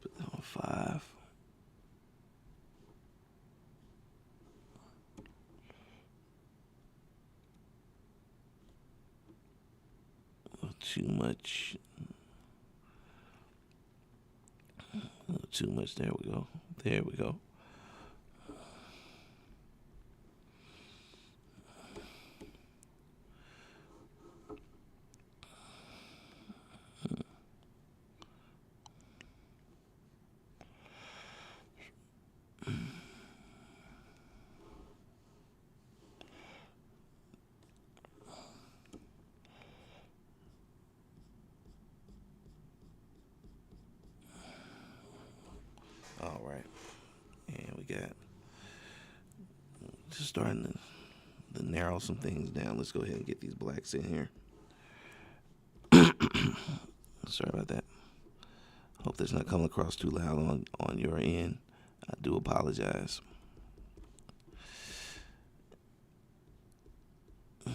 Put that on 5. Too much. Too much. There we go. There we go. All right. And we got just starting to narrow some things down. Let's go ahead and get these blacks in here. Sorry about that. Hope that's not coming across too loud on your end. I do apologize.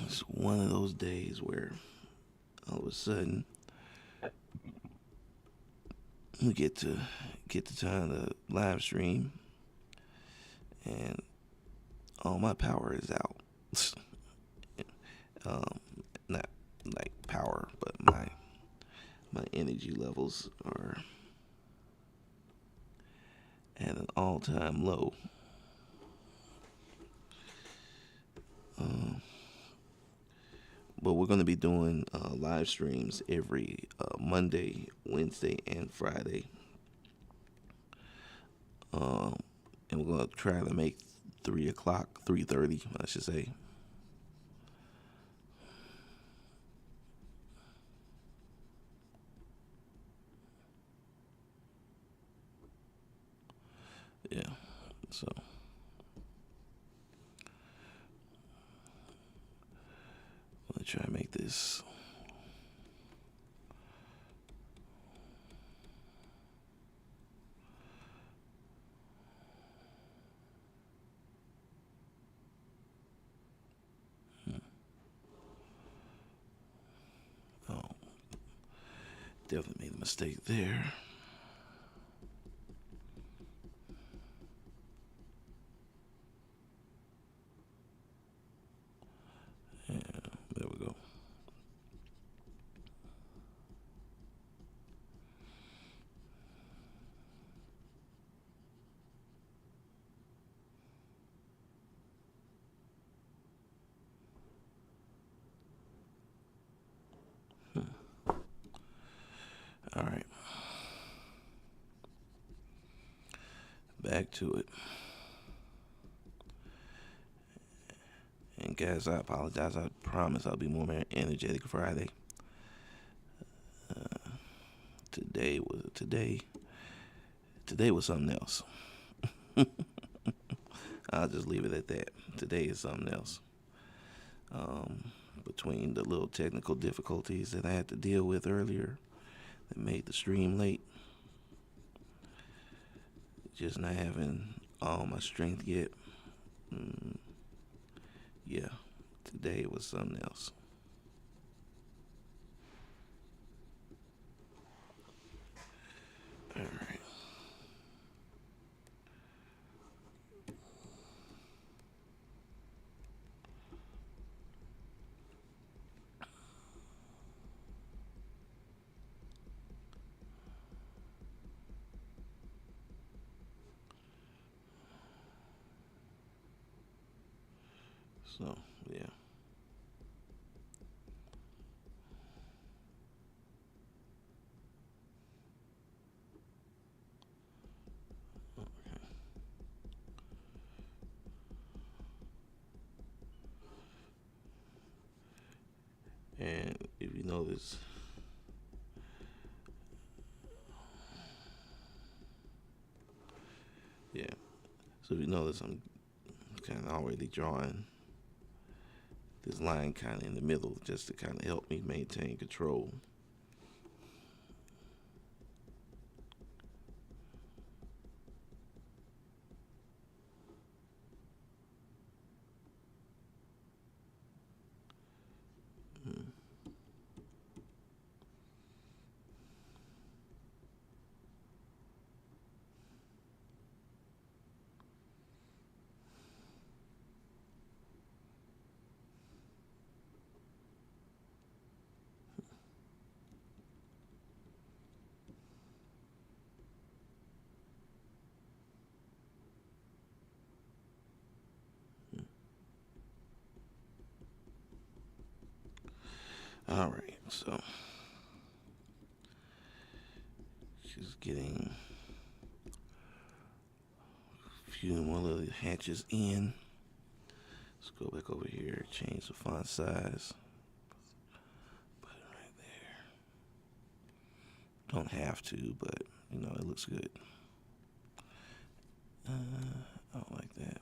It's one of those days where all of a sudden we get the time to live stream and all my power is out. Not like power, but my energy levels are at an all-time low. But we're going to be doing live streams every Monday, Wednesday, and Friday. And we're going to try to make 3 o'clock, 3:30, I should say. Yeah, so I'm going to try to make this. Oh, definitely made a mistake there. Yeah, there we go. All right. Back to it. And guys, I apologize. I promise I'll be more energetic Friday. Today was something else. I'll just leave it at that. Today is something else. Between the little technical difficulties that I had to deal with earlier that made the stream late, just not having all my strength yet. Yeah, today was something else. All right. So, yeah. And if you notice, yeah. So if you notice, I'm kind of already drawing this line kind of in the middle just to kind of help me maintain control. All right, so she's getting a few more little hatches in. Let's go back over here, change the font size. Put it right there. Don't have to, but it looks good. I don't like that.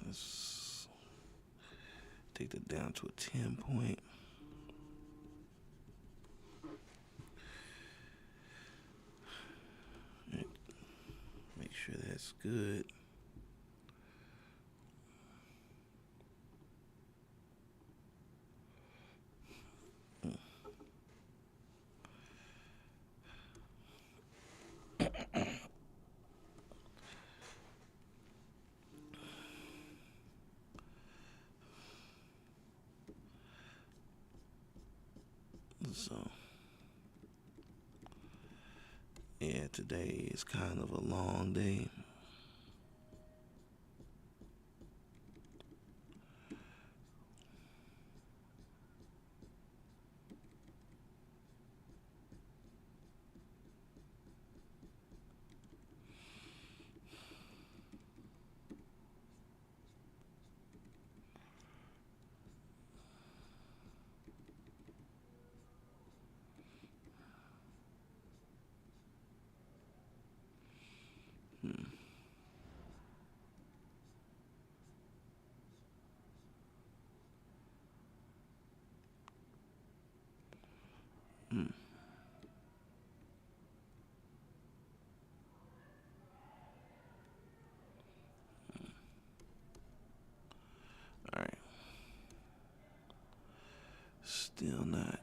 Let's take that down to a 10 point. Make sure that's good. So, yeah, today is kind of a long day. All right. Still not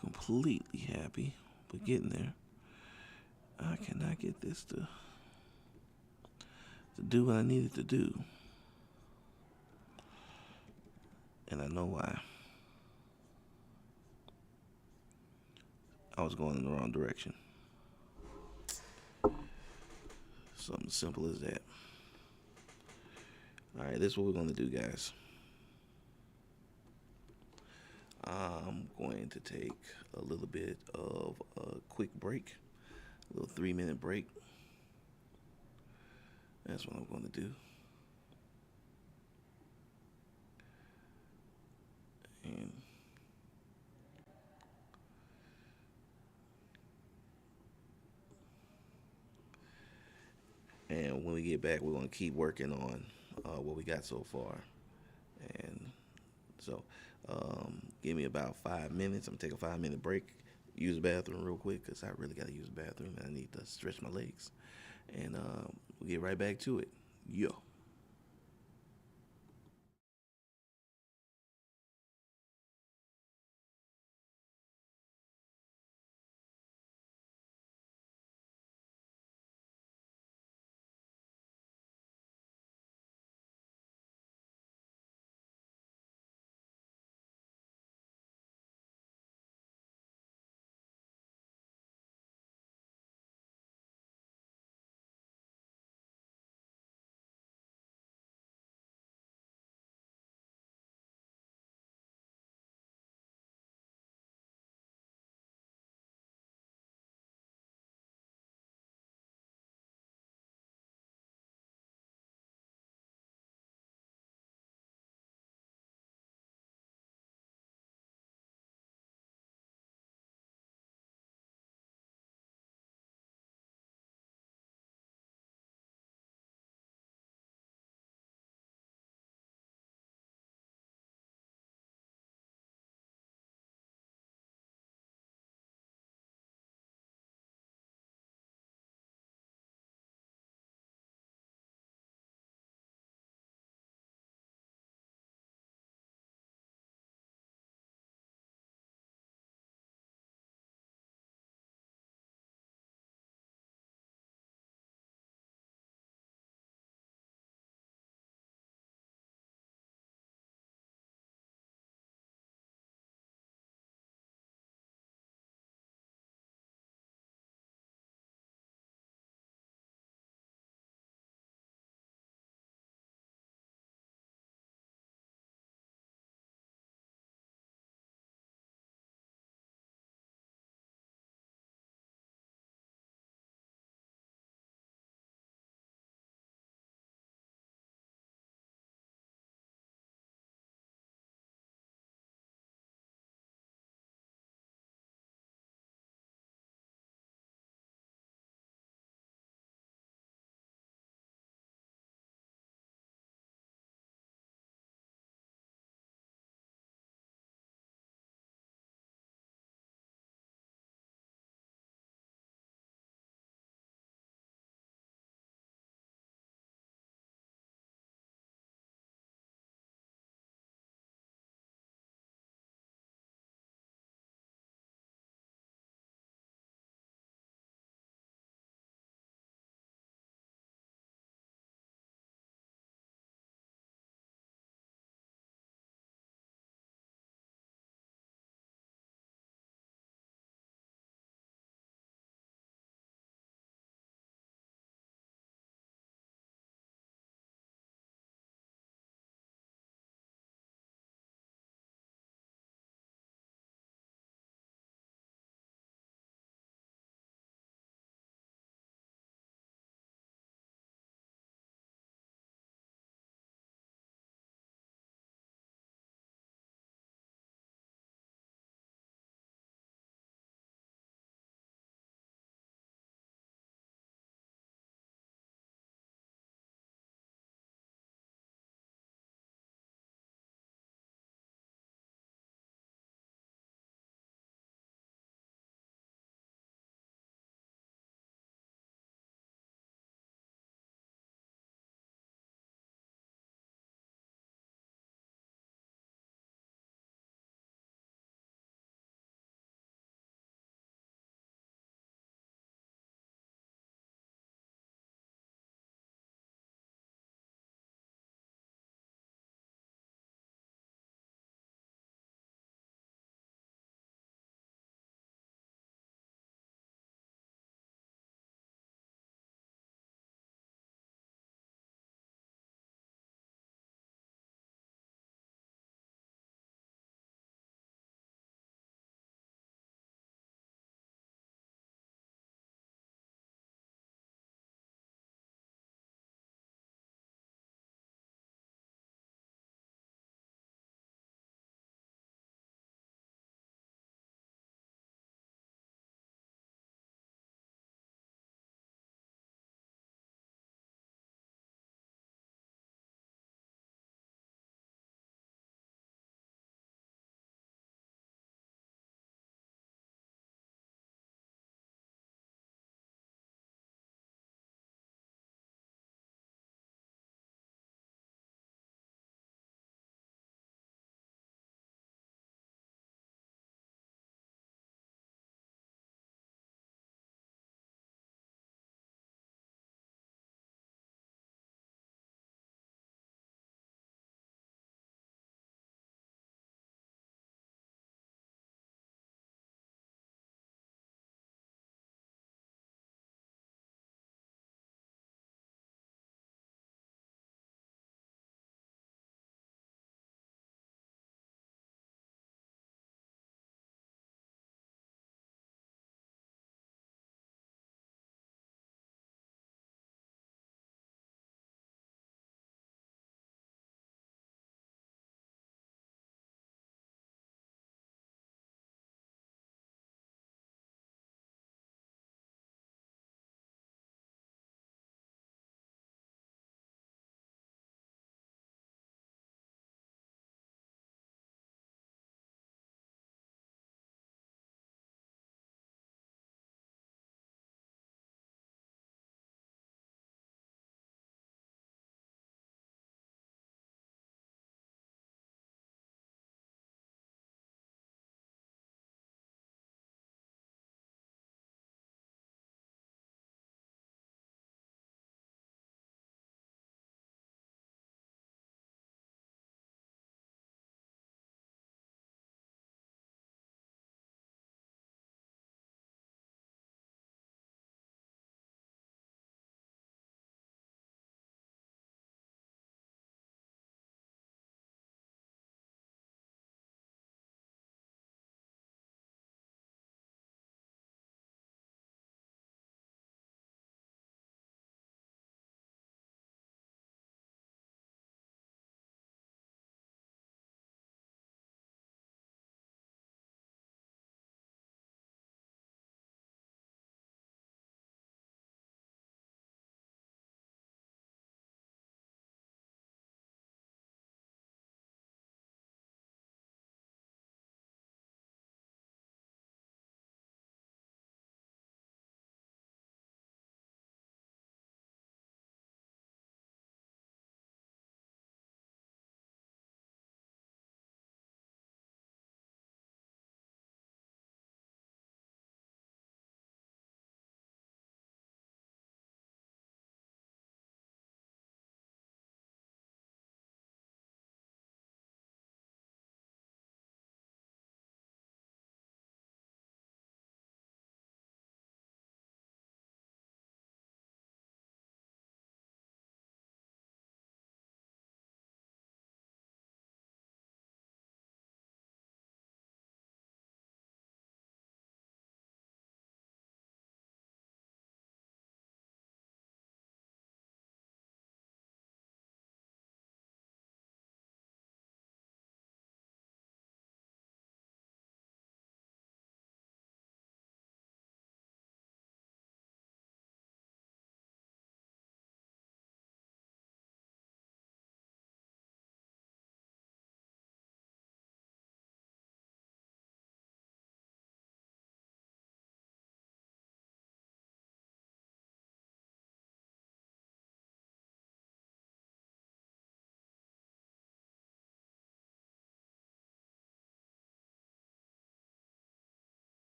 completely happy, but getting there. I cannot get this to do what I needed to do. And I know why. I was going in the wrong direction. Something simple as that. All right, this is what we're going to do, guys. I'm going to take a little bit of a quick break, a little 3 minute break. That's what I'm going to do. And and when we get back, we're going to keep working on what we got so far. And so, give me about 5 minutes. I'm gonna take a 5 minute break, use the bathroom real quick because I really gotta use the bathroom and I need to stretch my legs. And we'll get right back to it. Yo.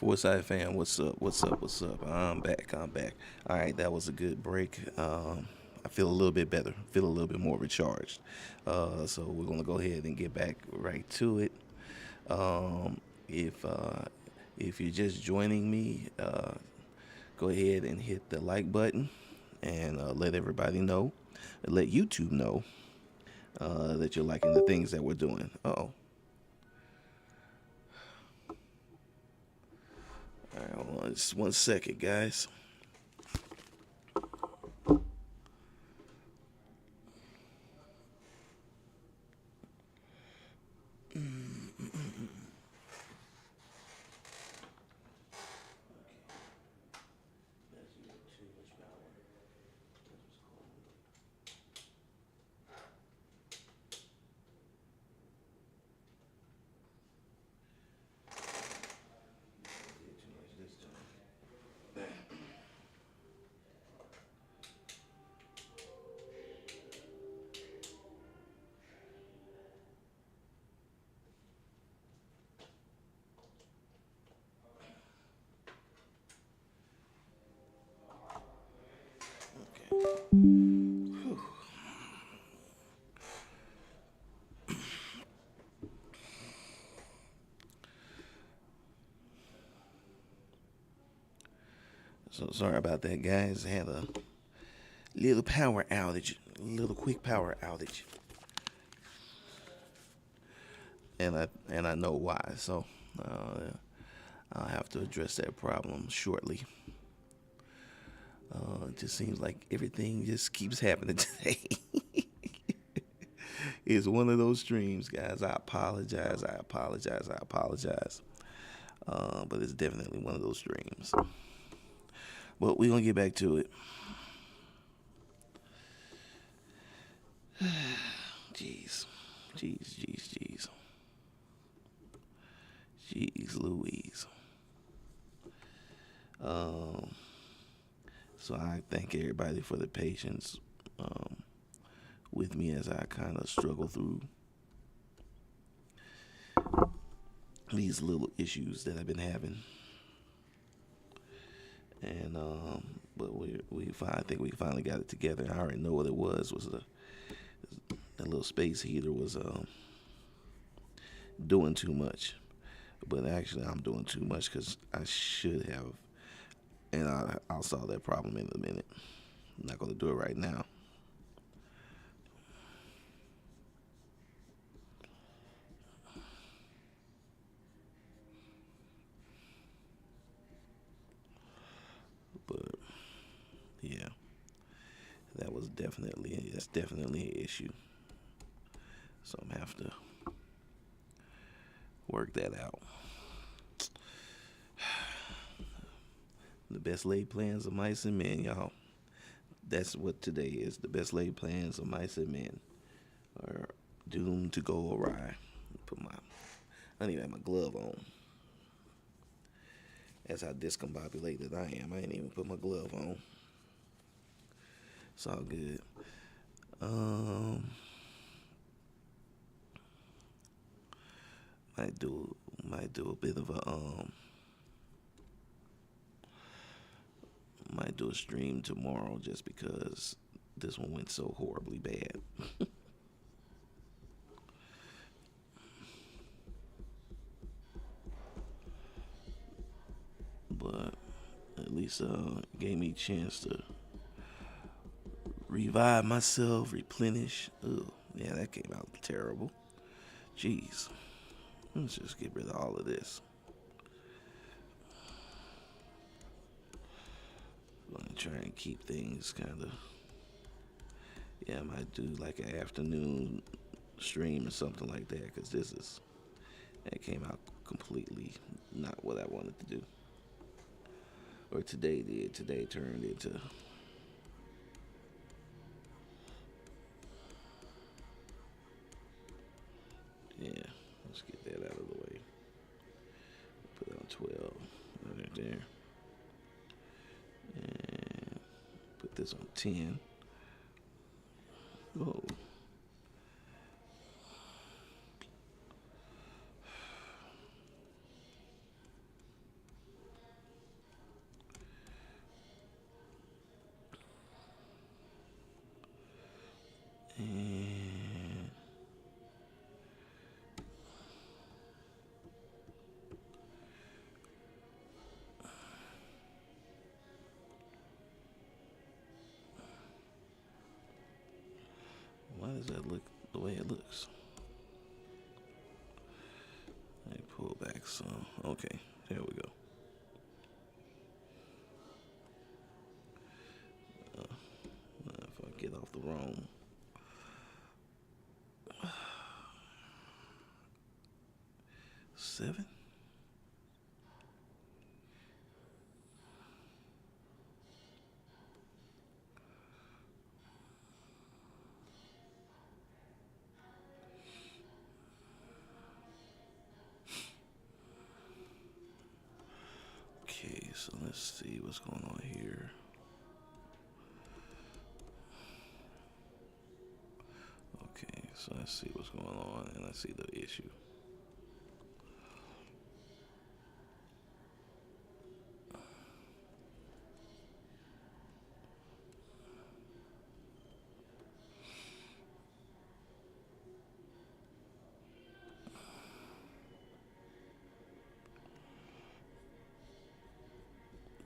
Foresight fam, what's up? What's up? What's up? I'm back. I'm back. All right, that was a good break. I feel a little bit better. Feel a little bit more recharged. So we're gonna go ahead and get back right to it. Um, if uh, if you're just joining me, go ahead and hit the like button and let everybody know, let YouTube know that you're liking the things that we're doing. Oh, all right, hold on, just 1 second, guys. So sorry about that, guys. I had a little power outage, a little quick power outage, and I know why. So I'll have to address that problem shortly. It just seems like everything just keeps happening today. It's one of those streams, guys. I apologize. I apologize. I apologize. But it's definitely one of those streams. But we're gonna get back to it. Jeez, jeez, jeez, jeez, jeez, Louise. Um, so I thank everybody for the patience with me as I kind of struggle through these little issues that I've been having. And but I think we finally got it together. I already know what it was. Was the little space heater was doing too much, but actually I'm doing too much because I should have, and I'll solve that problem in a minute. I'm not gonna do it right now. But yeah, that's definitely an issue. So I'm gonna have to work that out. The best laid plans of mice and men, y'all. That's what today is. The best laid plans of mice and men are doomed to go awry. I don't even have my glove on. That's how discombobulated I am. I ain't even put my glove on. It's all good. Um, might do a bit of a might do a stream tomorrow just because this one went so horribly bad. But at least gave me a chance to revive myself, replenish. Ugh, yeah, that came out terrible. Jeez, let's just get rid of all of this. I'm gonna try and keep things kind of. Yeah, I might do like an afternoon stream or something like that because that came out completely not what I wanted to do. Or today did. Today turned into. Yeah, let's get that out of the way. Put it on 12 right there. And put this on 10. Oh. does that look the way it looks? Let me pull back some. Okay, there we go. If I get off the wrong. Seven? Okay, so let's see what's going on here. Okay, so let's see what's going on, and I see the issue.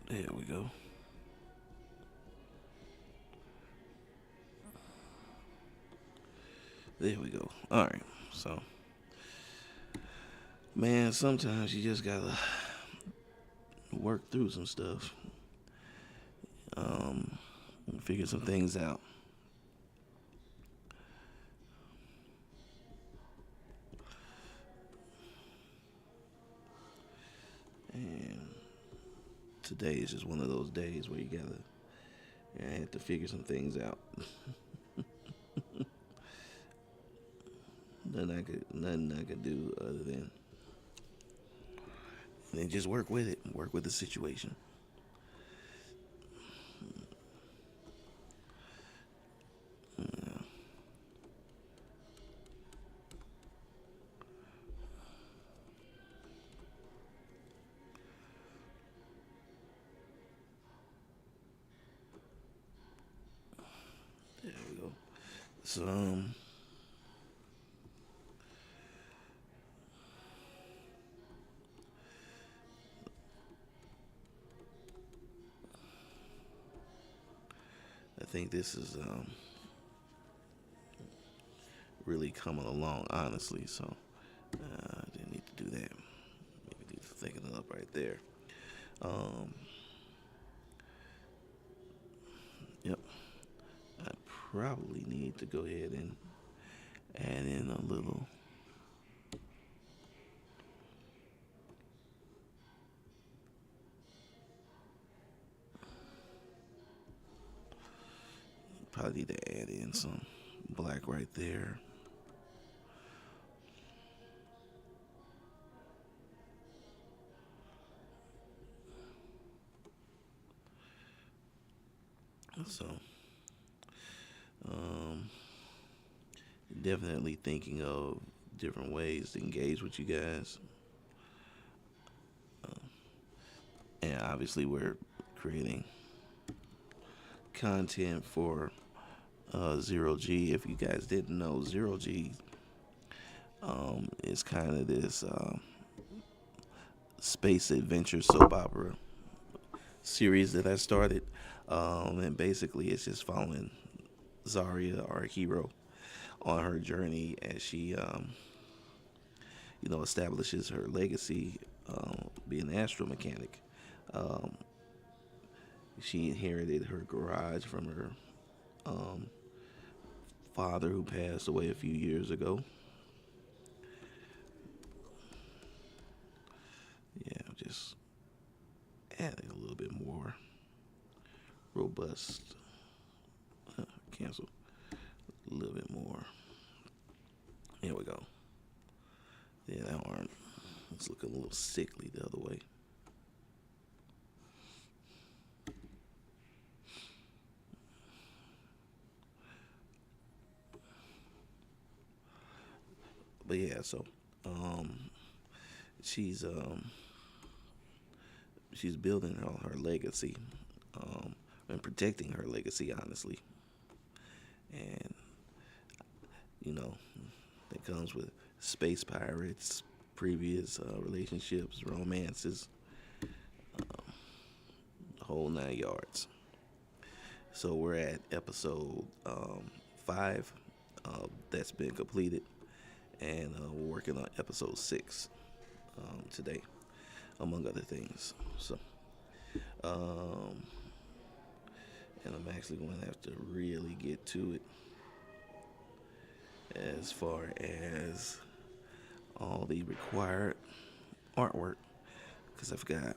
There we go. There we go. All right. So, man, sometimes you just gotta work through some stuff, and figure some things out. And today is just one of those days where you have to figure some things out. Nothing I could do other than and then just work with it, work with the situation. Yeah. There we go. So I think this is really coming along, honestly. So I didn't need to do that. Maybe need to thicken it up right there. Um, yep. I probably need to go ahead and add in a little. Probably need to add in some black right there. So, um, definitely thinking of different ways to engage with you guys. And obviously, we're creating content for Zero G. If you guys didn't know, Zero G is kind of this space adventure soap opera series that I started. And basically, it's just following Zarya, our hero, on her journey as she, establishes her legacy, being an astromechanic. Um, she inherited her garage from her father, who passed away a few years ago. Yeah, just adding a little bit more robust. Cancel. A little bit more. Here we go. Yeah, that arm. It's looking a little sickly the other way. But yeah, so she's she's building on her legacy, and protecting her legacy, honestly. And you know, that comes with space pirates, previous relationships, romances, the whole 9 yards. So we're at episode 5. That's been completed, and we're working on episode 6 today, among other things. So, um, and I'm actually going to have to really get to it as far as all the required artwork, because I've got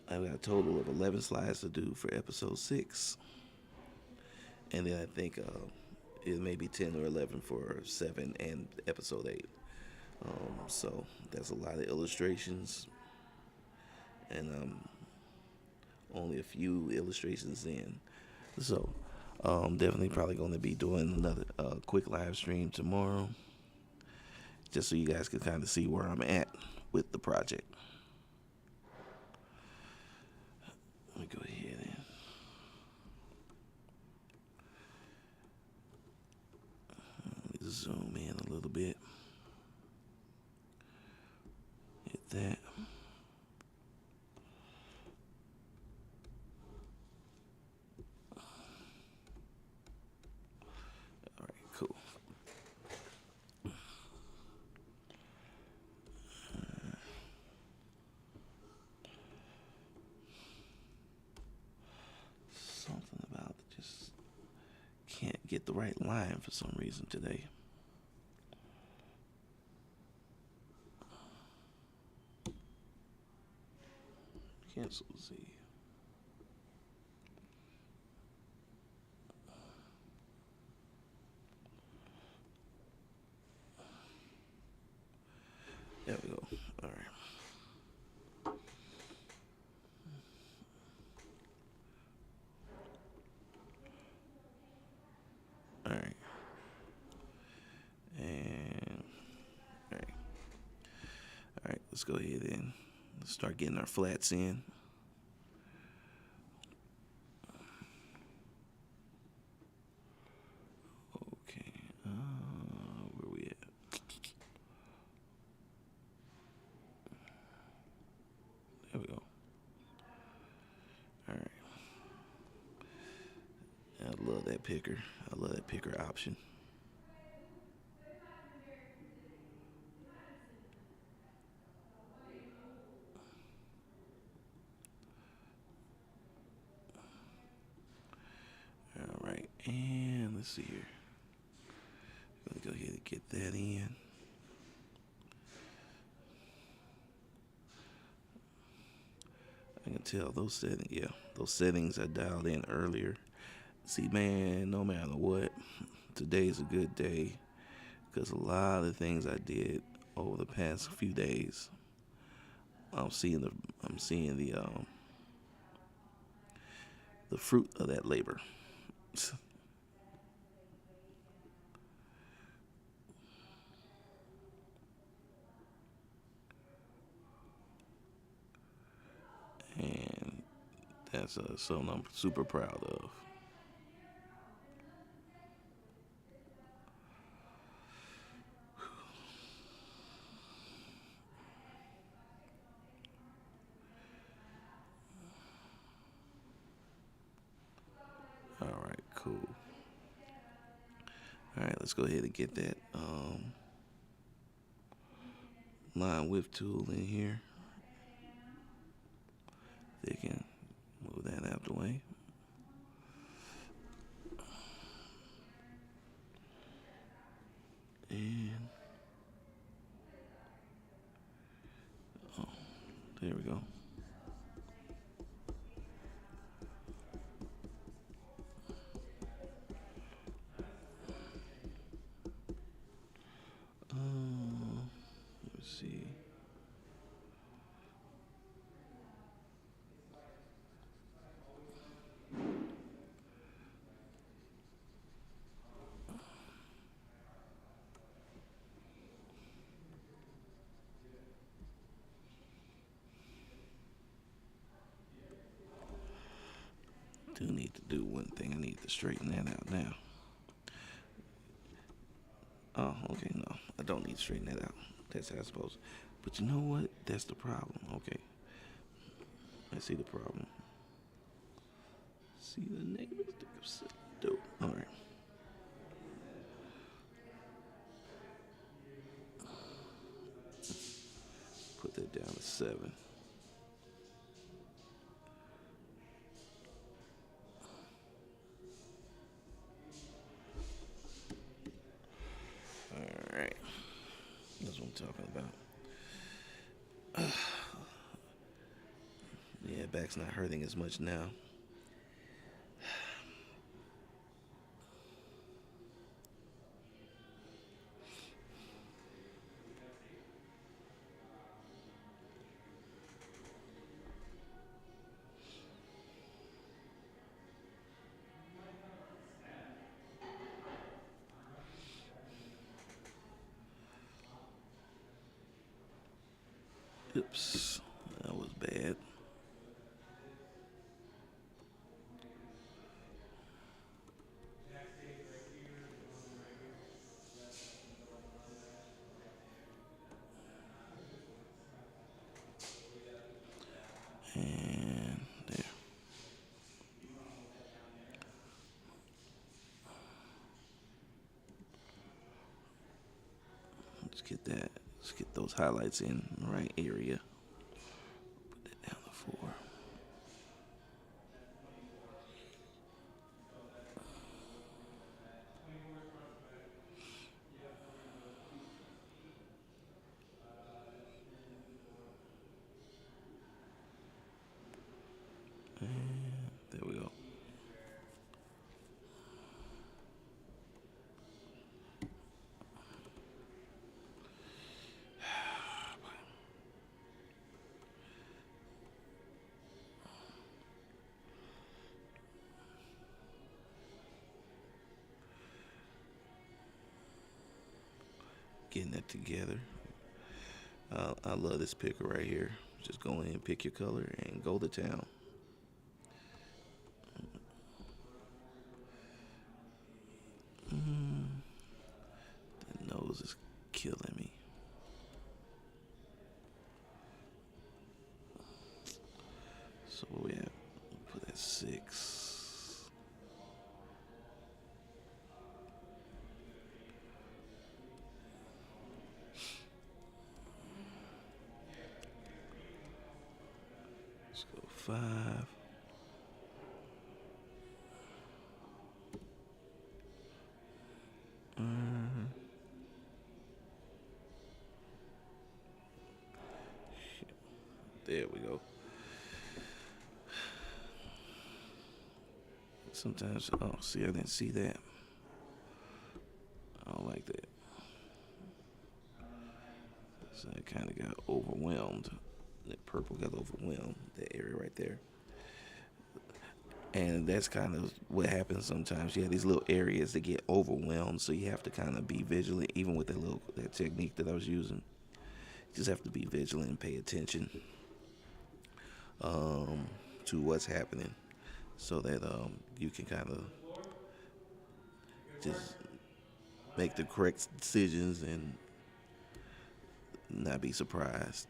a total of 11 slides to do for episode 6, and then I think it may be 10 or 11 for 7 and episode 8. So that's a lot of illustrations, and only a few illustrations in. So definitely probably going to be doing another quick live stream tomorrow, just so you guys can kind of see where I'm at with the project. Let me go ahead and zoom in a little bit. Hit that. All right, cool. Something about it just can't get the right line for some reason today. Cancel Z. There we go. All right. All right. And all right. All right. Let's go ahead and start getting our flats in. Okay. Where we at? There we go. All right. I love that picker. I love that picker option. All right. And let's see here. I'm going to go ahead and get that in. I can tell those settings I dialed in earlier. See, man, no matter what, today's a good day, because a lot of things I did over the past few days, I'm seeing the fruit of that labor. And that's something I'm super proud of. All right, cool. All right, let's go ahead and get that line width tool in here. They can move that out the way. And there we go. Let's see. Do need to do one thing. I need to straighten that out now. Oh, okay, no. I don't need to straighten that out. That's how it's supposed. But you know what? That's the problem. Okay. I see the problem. See the neighbors. Dope. All right. 7. All right. That's what I'm talking about. Yeah, back's not hurting as much now. Oops, that was bad. And there. Let's get that. Let's get those highlights in the right area. Put that down to 4. And there we go. Getting that together. I love this picker right here. Just go in, pick your color, and go to town. The nose is killing me. So we have put that 6. Let's go 5. There we go. Sometimes, oh, see, I didn't see that. I don't like that. So I kind of got overwhelmed. That purple got overwhelmed, that area right there. And that's kind of what happens sometimes. You have these little areas that get overwhelmed, so you have to kind of be vigilant, even with that technique that I was using. You just have to be vigilant and pay attention to what's happening, so that you can kind of just make the correct decisions and not be surprised.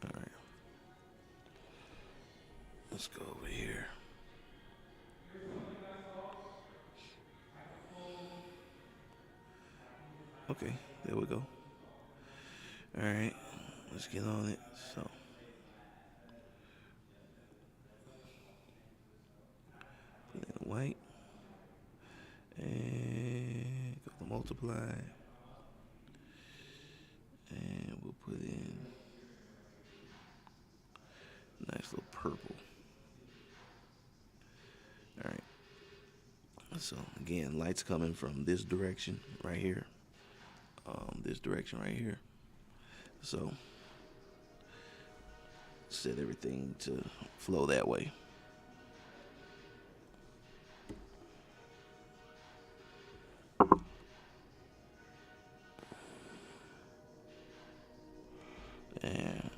All right, let's go over here. Okay, there we go. All right, let's get on it. So, put in white and go to multiply, and we'll put in nice little purple. All right. So again, light's coming from this direction right here. This direction right here. So set everything to flow that way. And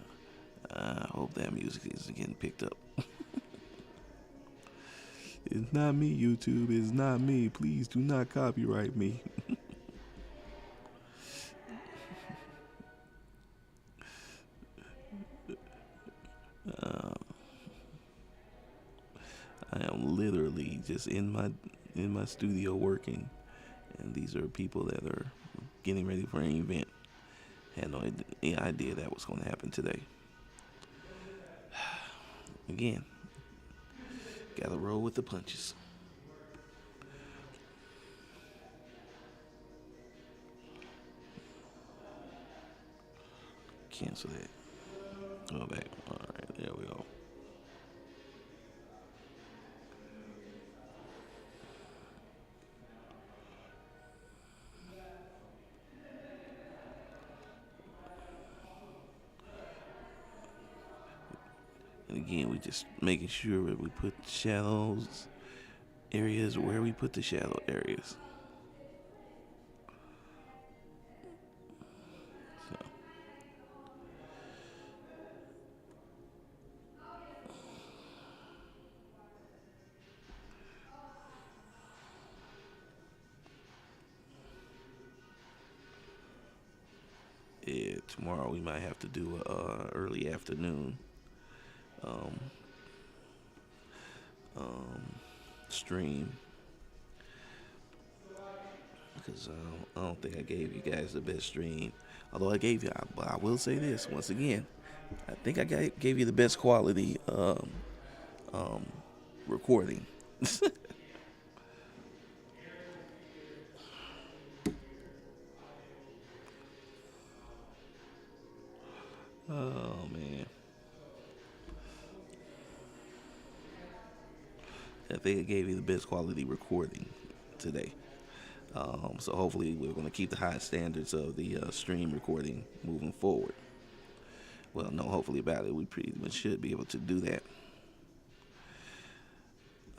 I hope that music is getting picked up. It's not me, YouTube. It's not me. Please do not copyright me. I am literally just in my studio working, and these are people that are getting ready for an event. Had no idea that was going to happen today. again, gotta roll with the punches. Cancel that. Go back. All right, there we go. And again, we just making sure that we put shadows areas where we put the shadow areas. So, yeah, tomorrow we might have to do a early afternoon um, um, stream because I don't think I gave you guys the best stream. Although I gave you, but I will say this once again. I think I gave you the best quality um, recording. Oh man, I think I gave you the best quality recording today. So hopefully we're going to keep the high standards of the stream recording moving forward. Well, no, hopefully about it. We pretty much should be able to do that.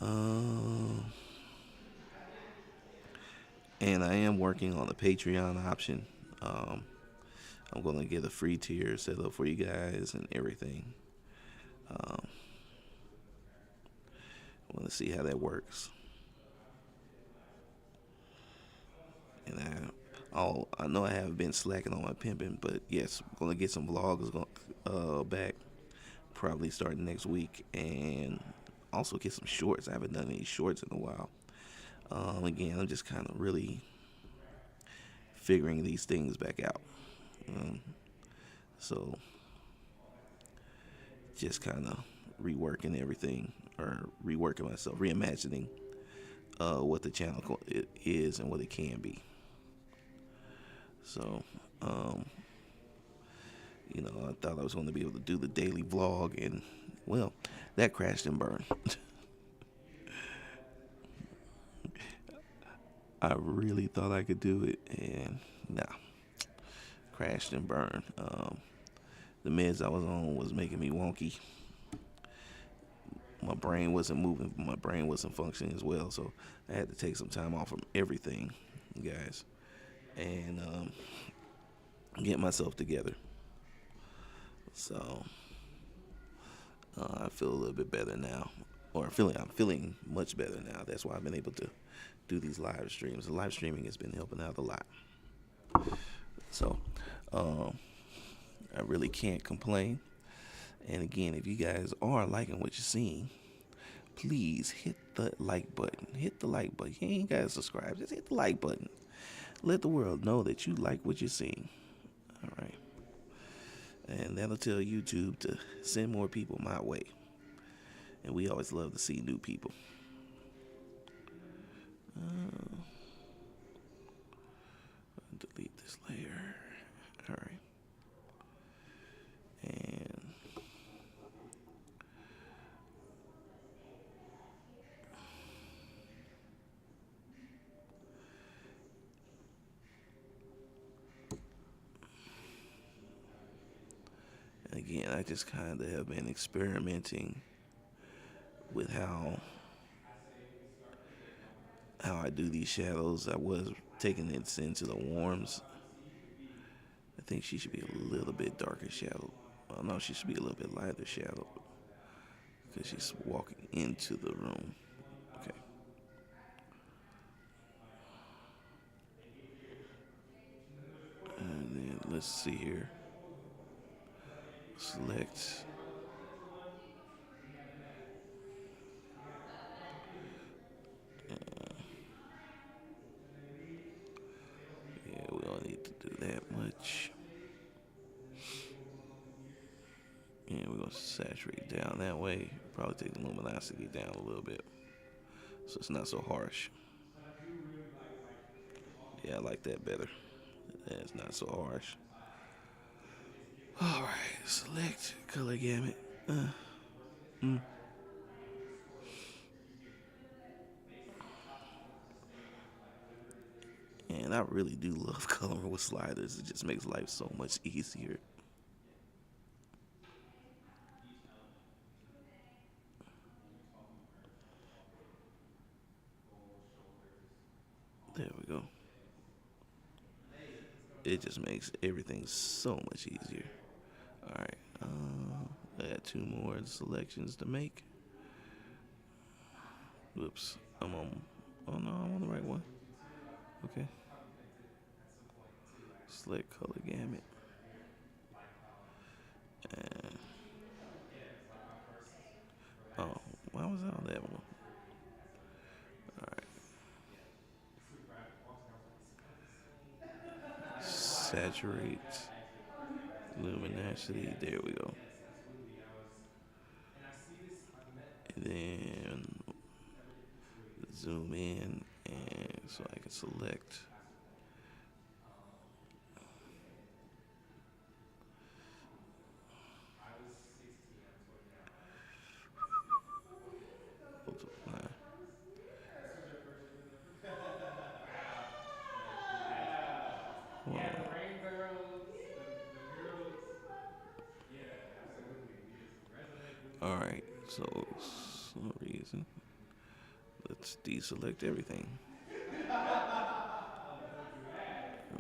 Uh, and I am working on the Patreon option. Um, I'm going to get a free tier set up for you guys and everything. Um, I want to see how that works. And I know I have been slacking on my pimping, but yes, I'm going to get some vlogs back probably starting next week, and also get some shorts. I haven't done any shorts in a while. Again, I'm just kind of really figuring these things back out. Um, so just kind of reworking everything, or reworking myself, reimagining what the channel is and what it can be. So, I thought I was going to be able to do the daily vlog, and well, that crashed and burned. I really thought I could do it, and nah, crashed and burned. The meds I was on was making me wonky. My brain wasn't moving. My brain wasn't functioning as well, so I had to take some time off from everything, guys, and get myself together. So I feel a little bit better now, or I'm feeling much better now. That's why I've been able to do these live streams. The live streaming has been helping out a lot. So I really can't complain. And again, if you guys are liking what you're seeing, please hit the like button. Hit the like button. You ain't gotta subscribe. Just hit the like button. Let the world know that you like what you're seeing. All right. And that'll tell YouTube to send more people my way. And we always love to see new people. Delete this layer. All right. And again, I just kind of have been experimenting with how I do these shadows. I was taking it into the warms. I think she should be a little bit darker shadow. Well, no, she should be a little bit lighter shadow because she's walking into the room. Okay. And then let's see here. Select. Yeah, we don't need to do that much. Yeah, And we're going to saturate down that way. Probably take the luminosity down a little bit so it's not so harsh. Yeah, I like that better. It's not so harsh. All right, select color gamut. Mm. And I really do love coloring with sliders. It just makes life so much easier. There we go. It just makes everything so much easier. All right. I got two more selections to make. Whoops. I'm on. Oh no, I'm on the right one. Okay. Select color gamut. And oh, why was I on that one? All right. Saturate. Luminosity. There we go. And then zoom in, and so I can select. Multiply. Hold on. All right. So, for some reason, let's deselect everything.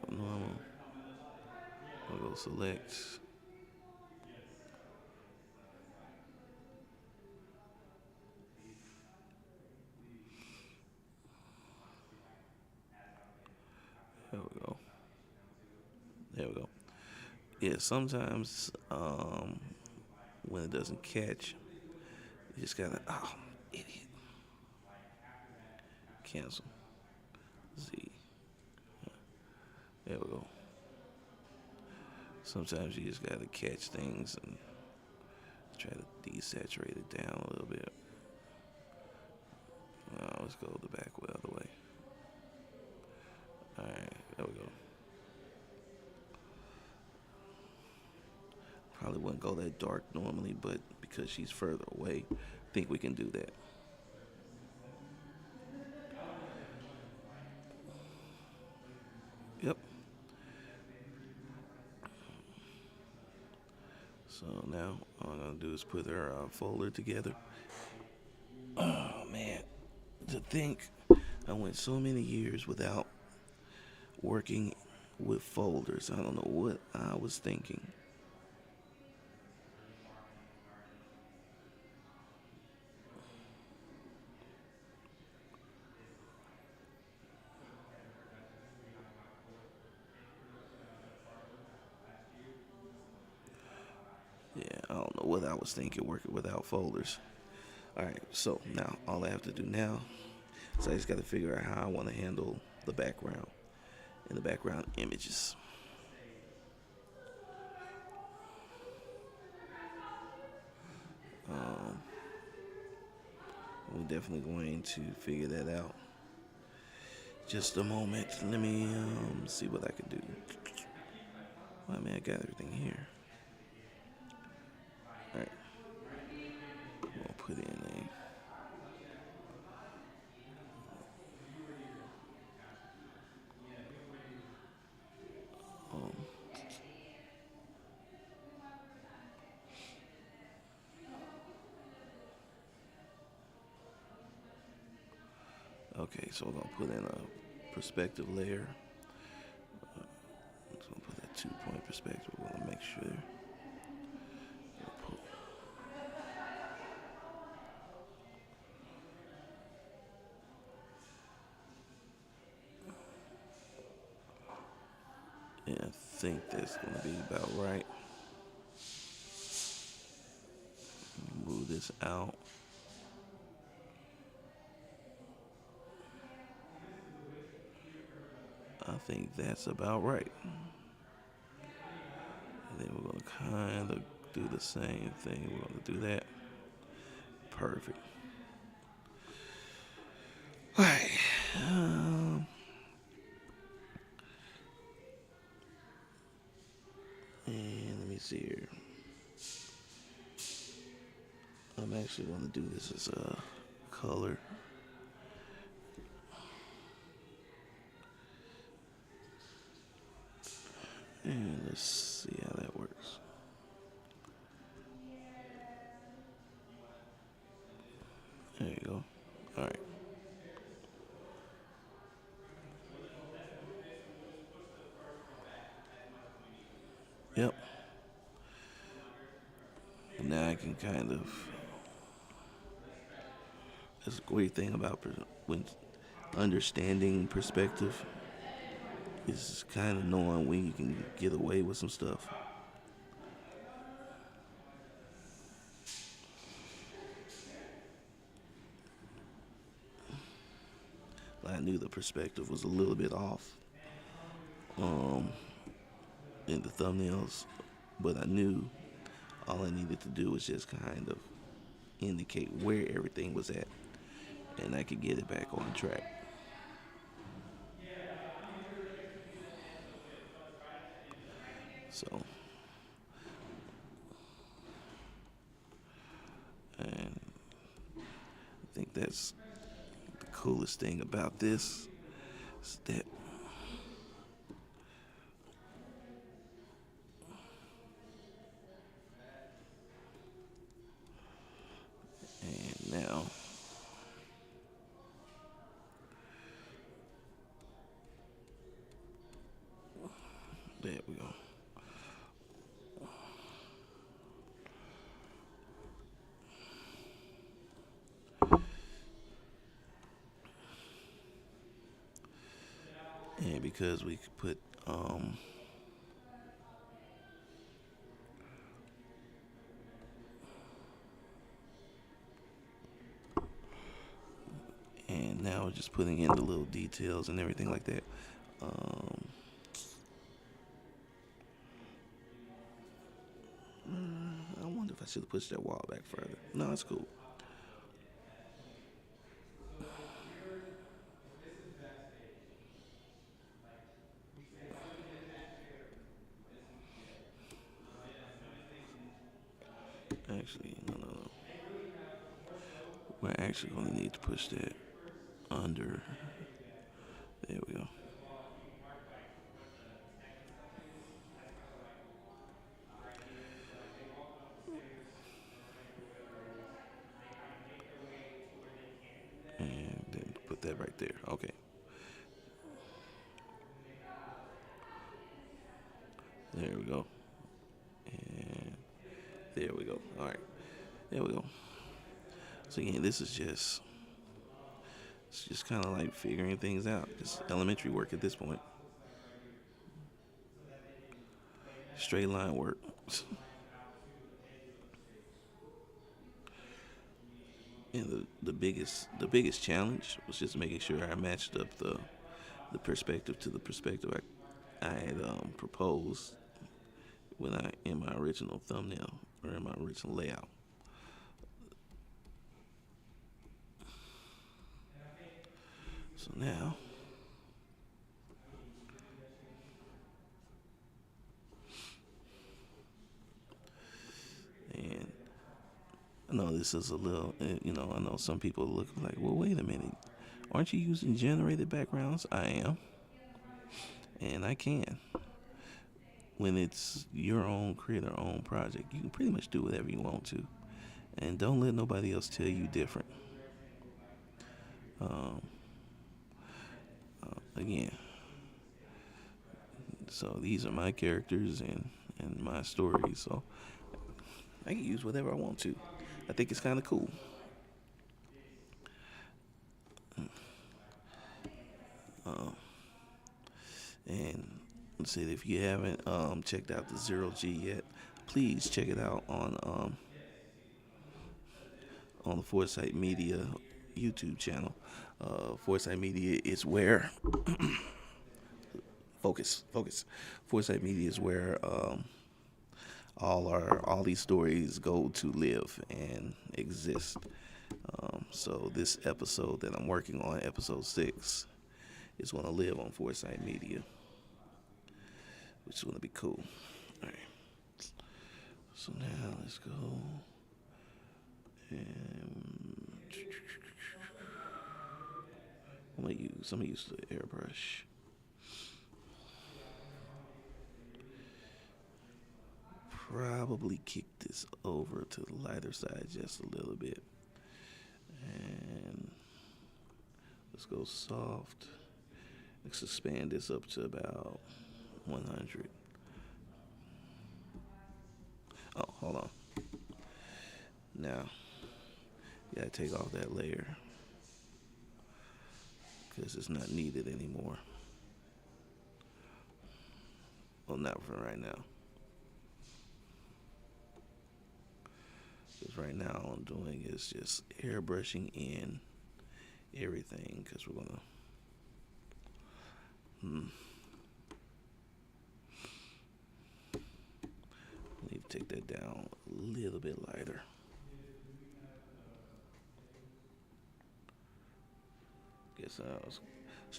Normal. I'll go select. There we go. There we go. Yeah, sometimes when it doesn't catch, you just gotta, oh, idiot. Cancel. Z. There we go. Sometimes you just gotta catch things and try to desaturate it down a little bit. Let's go the back way, other way. Alright, there we go. Probably wouldn't go that dark normally, but because she's further away, I think we can do that. Yep. So now all I'm gonna do is put her folder together. Oh man, to think I went so many years without working with folders. I don't know what I was thinking. Yeah, I don't know what I was thinking working without folders. Alright, so now all I have to do now is I just got to figure out how I want to handle the background and the background images. We're definitely going to figure that out. Just a moment. Let me see what I can do. I mean, I got everything here. Alright. We'll put in okay, so we're going to put in a perspective layer. So we'll put that 2-point perspective. We're going to make sure. Yeah, I think that's going to be about right. Move this out. I think that's about right. And then we're going to kind of do the same thing. We're going to do that. Perfect. All right. And let me see here. I'm actually going to do this as a color. And let's see how that works. There you go. All right. Yep. Now I can kind of. That's a great thing about when understanding perspective is kind of knowing when you can get away with some stuff. I knew the perspective was a little bit off um, in the thumbnails, but I knew all I needed to do was just kind of indicate where everything was at, and I could get it back on track. So, and I think that's the coolest thing about this is that and now there we go. And because we could put and now we're just putting in the little details and everything like that. I wonder if I should have pushed that wall back further. No, it's cool. Actually, no. We're actually going to need to push that under. There we go. And then put that right there. Okay. There we go. And there we go. All right. There we go. So again, this is just kind of like figuring things out. Just elementary work at this point. Straight line work. And the biggest challenge was just making sure I matched up the perspective to the perspective I had proposed when I in my original thumbnail or in my original layout. So now and I know this is a little, I know some people look like, well, wait a minute, aren't you using generated backgrounds? I am, and I can. When it's your own creator, own project, you can pretty much do whatever you want to, and don't let nobody else tell you different. Um, again, so these are my characters and my stories, so I can use whatever I want to. I think it's kind of cool. And let's see, if you haven't checked out the Zero G yet, please check it out on the Foresight Media YouTube channel. Foresight Media is where focus. Foresight Media is where all these stories go to live and exist. So this episode that I'm working on, episode 6, is going to live on Foresight Media, which is going to be cool. All right. So now let's go. And I'm gonna use the airbrush. Probably kick this over to the lighter side just a little bit. And let's go soft. Let's expand this up to about 100. Oh, hold on. Now, you gotta take off that layer because it's not needed anymore. Well, not for right now. Because right now all I'm doing is just airbrushing in everything because we're gonna need to take that down a little bit lighter. Guess I was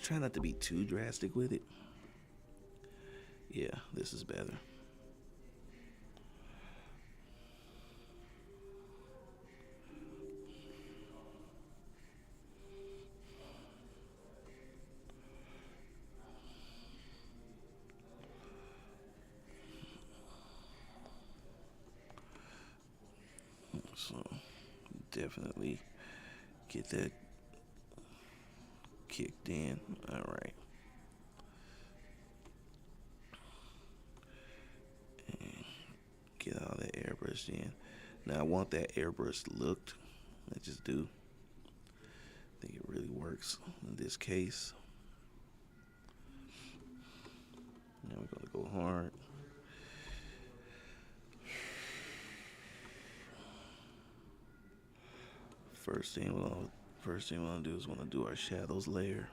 trying not to be too drastic with it. Yeah, this is better. So definitely get that kicked in. All right. And get all that airbrush in. Now I want that airbrush looked. I just do. I think it really works in this case. Now we're gonna go hard. First thing we're gonna do is we're gonna do our shadows layer.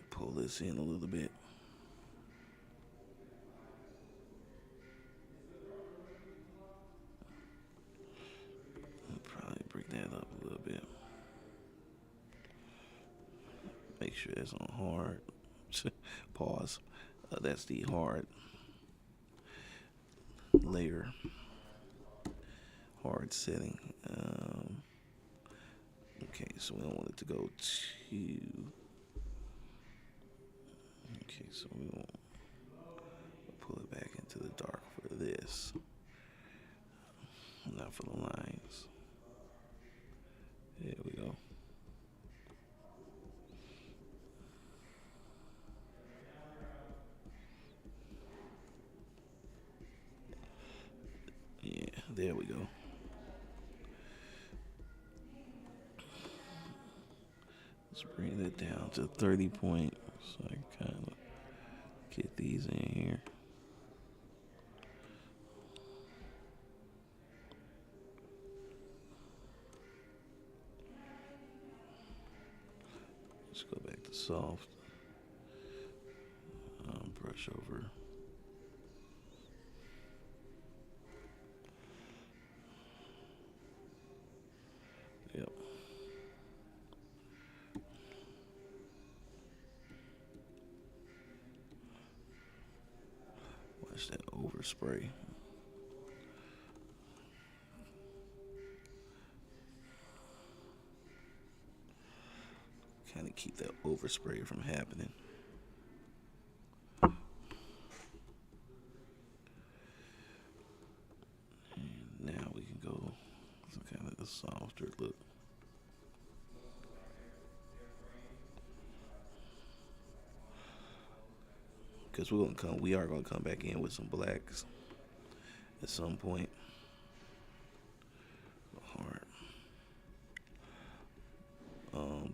Pull this in a little bit. Probably bring that up a little bit. Make sure that's on hard. Pause. That's the hard layer. Hard setting. Okay, so we don't want it to go too. Okay, so we won't pull it back into the dark for this. Not for the lines. There we go. Yeah, there we go. Let's bring that down to 30 points so I can kind of get these in here. Let's go back to soft. Brush over. Yep. Watch that overspray. Kind of keep that overspray from happening. And now we can go to kind of the softer look. Because we are gonna come back in with some blacks at some point. Hard.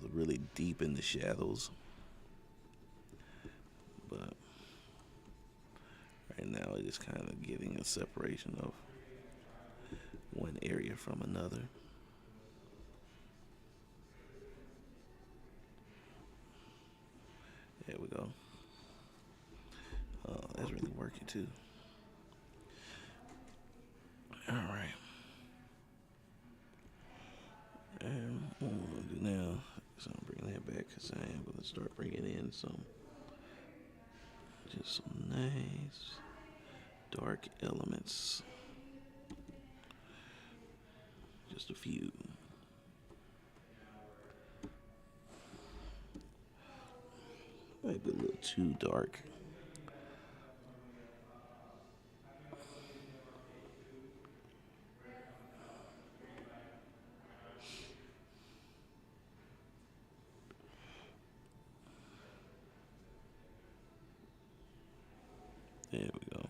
The really deep in the shadows, but right now it is kind of getting a separation of one area from another. There we go. is really working too. All right. And what I'm gonna do now is I'm bringing that back because I am gonna start bringing in just some nice dark elements. Just a few. Might be a little too dark. There we go.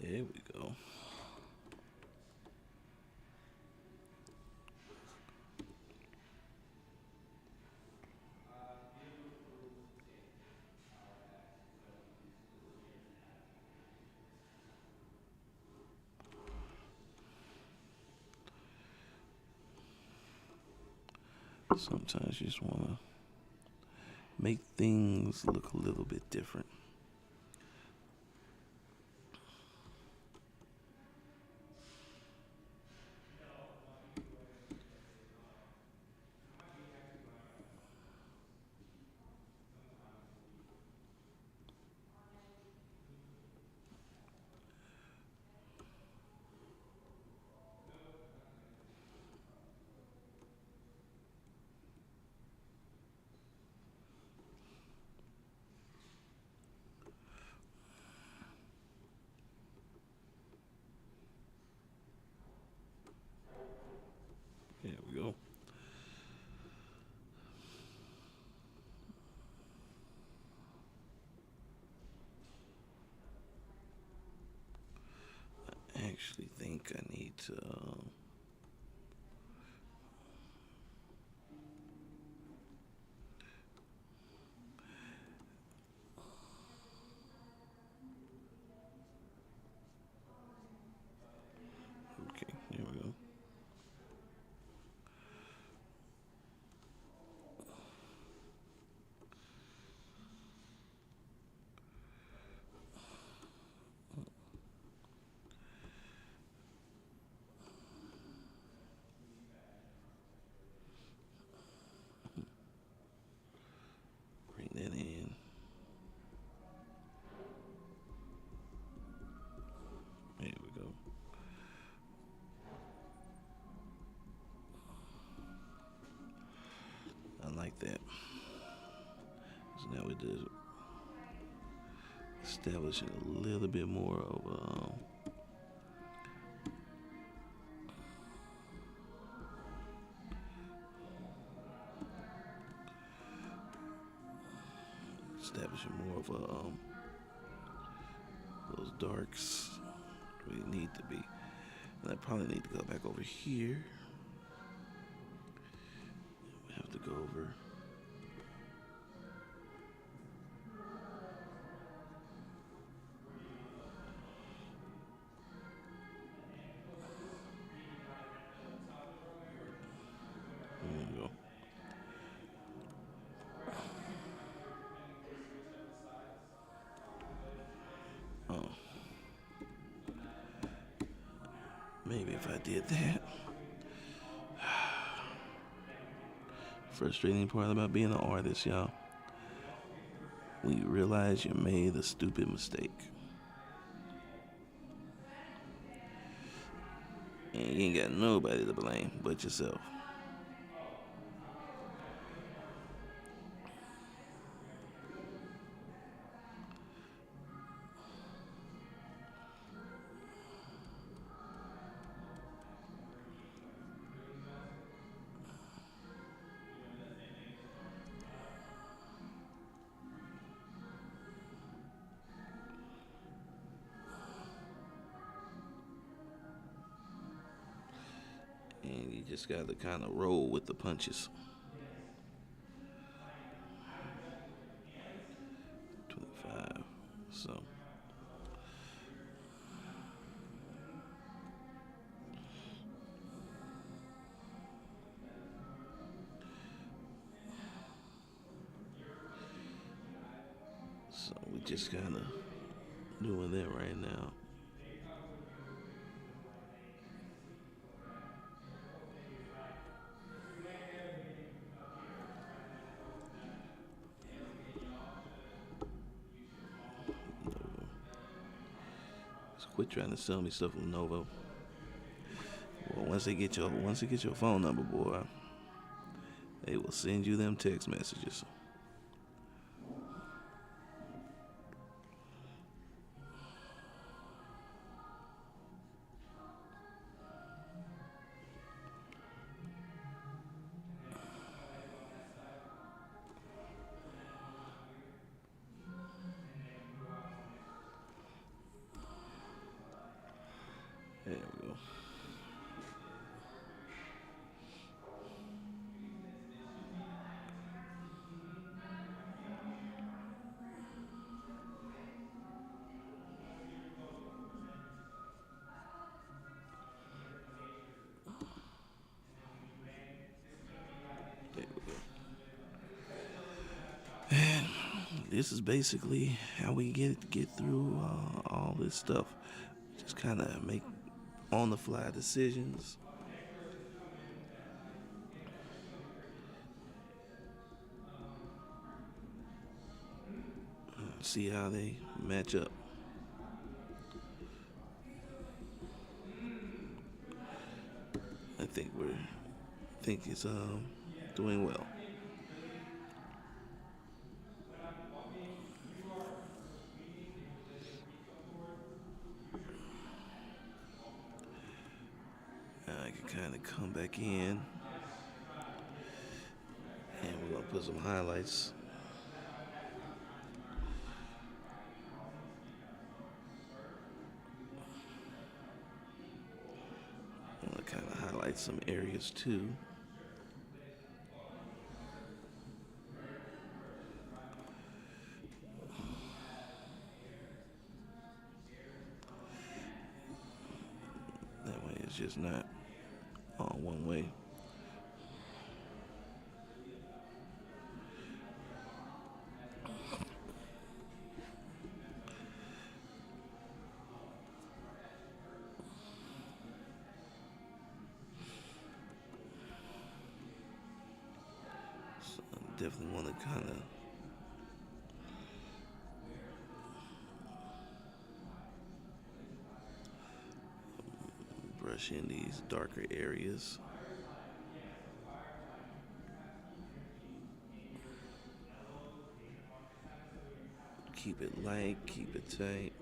There we go. Sometimes you just want to make things look a little bit different. There we go. I actually think I need to. Okay, here we go. Bring that in. There we go. I like that. So now we did establishing a little bit more of establishing more of those darks where you need to be. And I probably need to go back over here. We have to go over. There we go. Oh. Maybe if I did that. Frustrating part about being an artist, y'all. When you realize you made a stupid mistake. And you ain't got nobody to blame but yourself. You just got to kind of roll with the punches. 25. So. So we just kind of doing that right now. Just quit trying to sell me stuff from Lenovo. Well, once they get your phone number, boy, they will send you them text messages. There we go. There we go. And this is basically how we get through all this stuff. Just kind of make on the fly decisions. See how they match up. I think it's doing well. Now I can kind of come back in, and we're gonna put some highlights. I'm gonna kind of highlight some areas too. That way it's just not all one way. So I definitely want to kind of brush in these darker areas. Keep it light, keep it tight.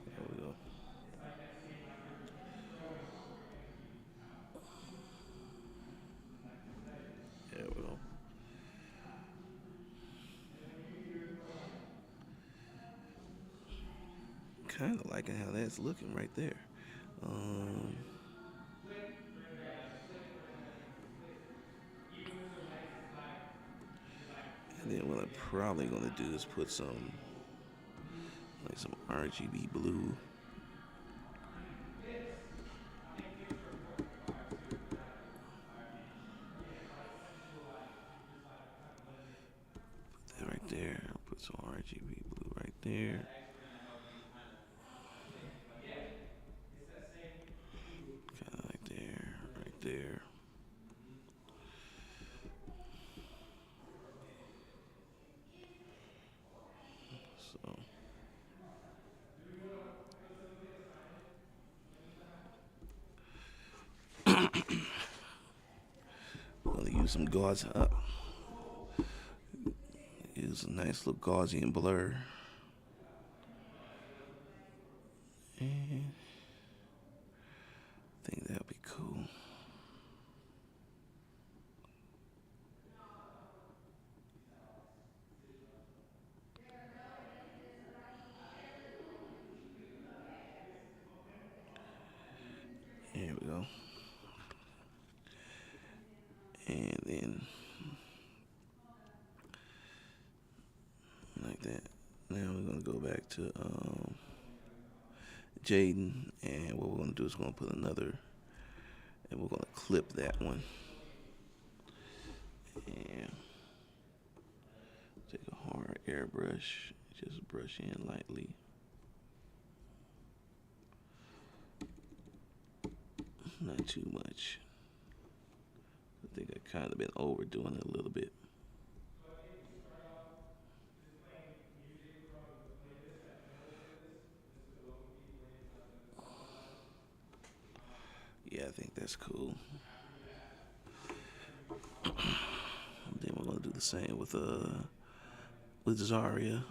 There we go. There we go. Kind of liking how that's looking right there. And then what I'm probably gonna do is put some RGB blue. Put that right there. Put some RGB blue right there. Kind of like there, right there. So. I'm gonna use some gauze. Use a nice little Gaussian blur. And I think that'll be cool. go. And then like that. Now we're gonna go back to Jaden, and what we're gonna do is we're gonna put another, and we're gonna clip that one, and take a hard airbrush, just brush in lightly. Not too much. I think I kind of been overdoing it a little bit. Yeah, I think that's cool. Then we're gonna do the same with Zarya.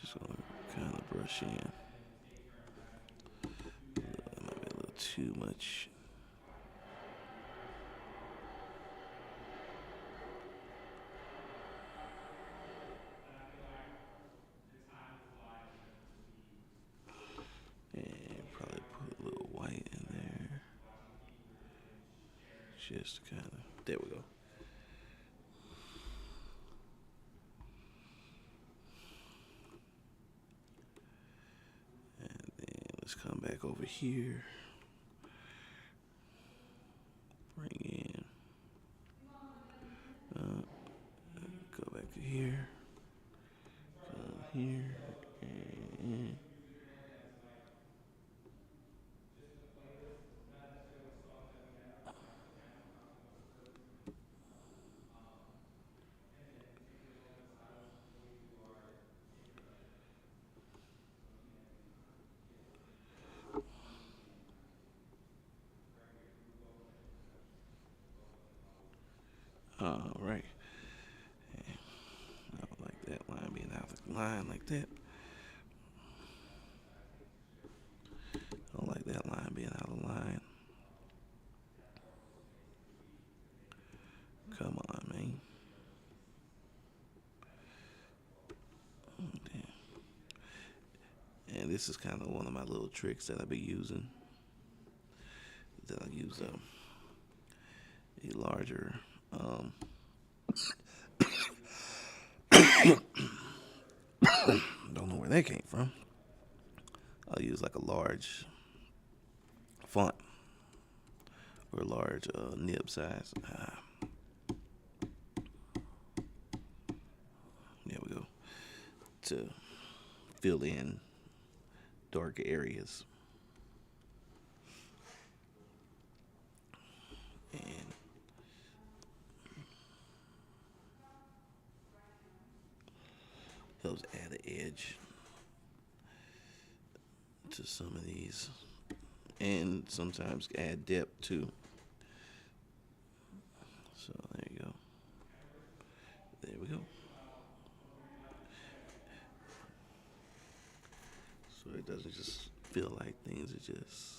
Just gonna kind of brush in. That might be a little too much. And probably put a little white in there. Just kind of. There we go. And then let's come back over here. Bring in. Go back to here. Come here. And all right. I don't like that line being out of the line like that. I don't like that line being out of line. Come on, man. And this is kind of one of my little tricks that I be using. That I use a larger. Don't know where that came from. I'll use like a large font or a large nib size. There we go. To fill in dark areas. And helps add an edge to some of these. And sometimes add depth too. So there you go. There we go. So it doesn't just feel like things are just.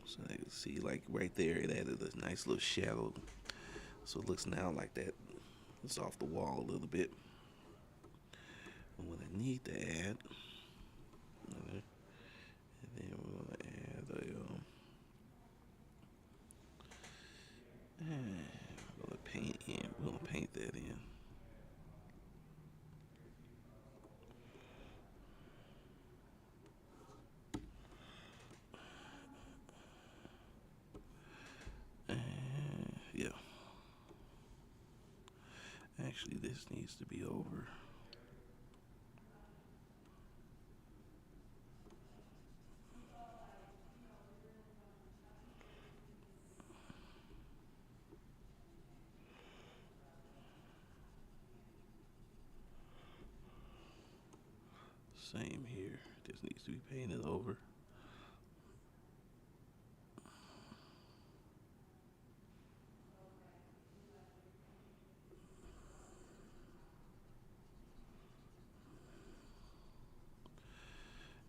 So you can see, like right there, it added a nice little shadow. So it looks now like that. It's off the wall a little bit. And what I need to add, and then we're gonna add we're gonna paint in. We're gonna paint that in. Yeah. Actually, this needs to be over. Same here. This needs to be painted over.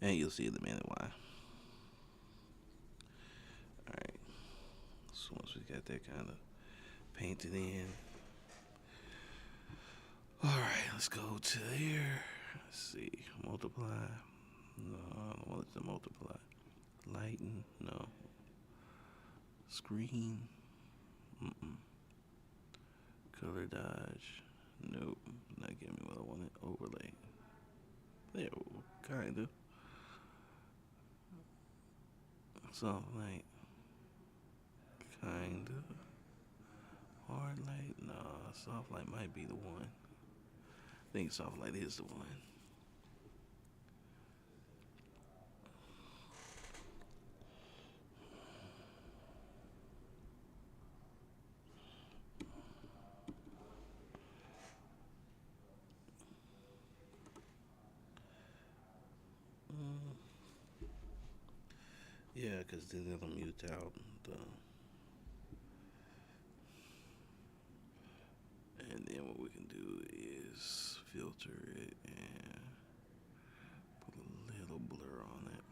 And you'll see in a minute why. Alright. So once we got that kind of painted in, All right, let's go to here. Let's see. Multiply. No, I don't want it to multiply. Lighten. No. Screen. Mm-mm. Color dodge. Nope. Not giving me what I wanted. Overlay. There, kinda. Soft light. Kinda. Hard light. Nah, soft light might be the one. I think soft light is the one. Mm, yeah, because then it'll mute out the. And then what we can do is filter it and put a little blur on it.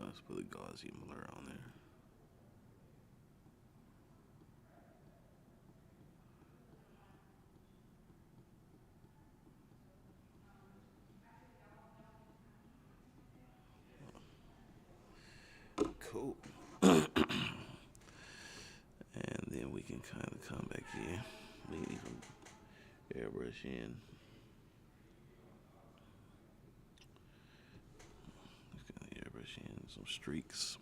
Let's put a Gaussian blur on there. Cool. And then we can kind of come back here. We need some airbrush in. Let's kind of airbrush in some streaks.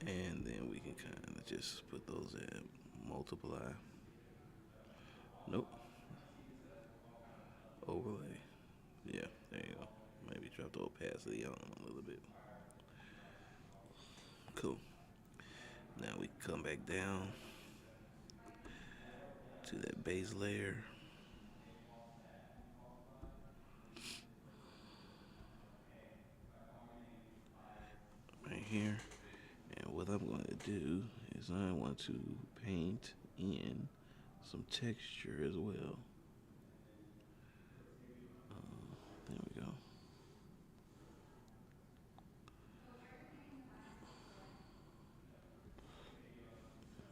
And then we can kind of just put those at multiply. Nope. Overlay. Yeah, there you go. Maybe drop the opacity on them a little bit. Cool. Now we come back down to that base layer. Right here. And what I'm going to do is I want to paint in some texture as well. There we go.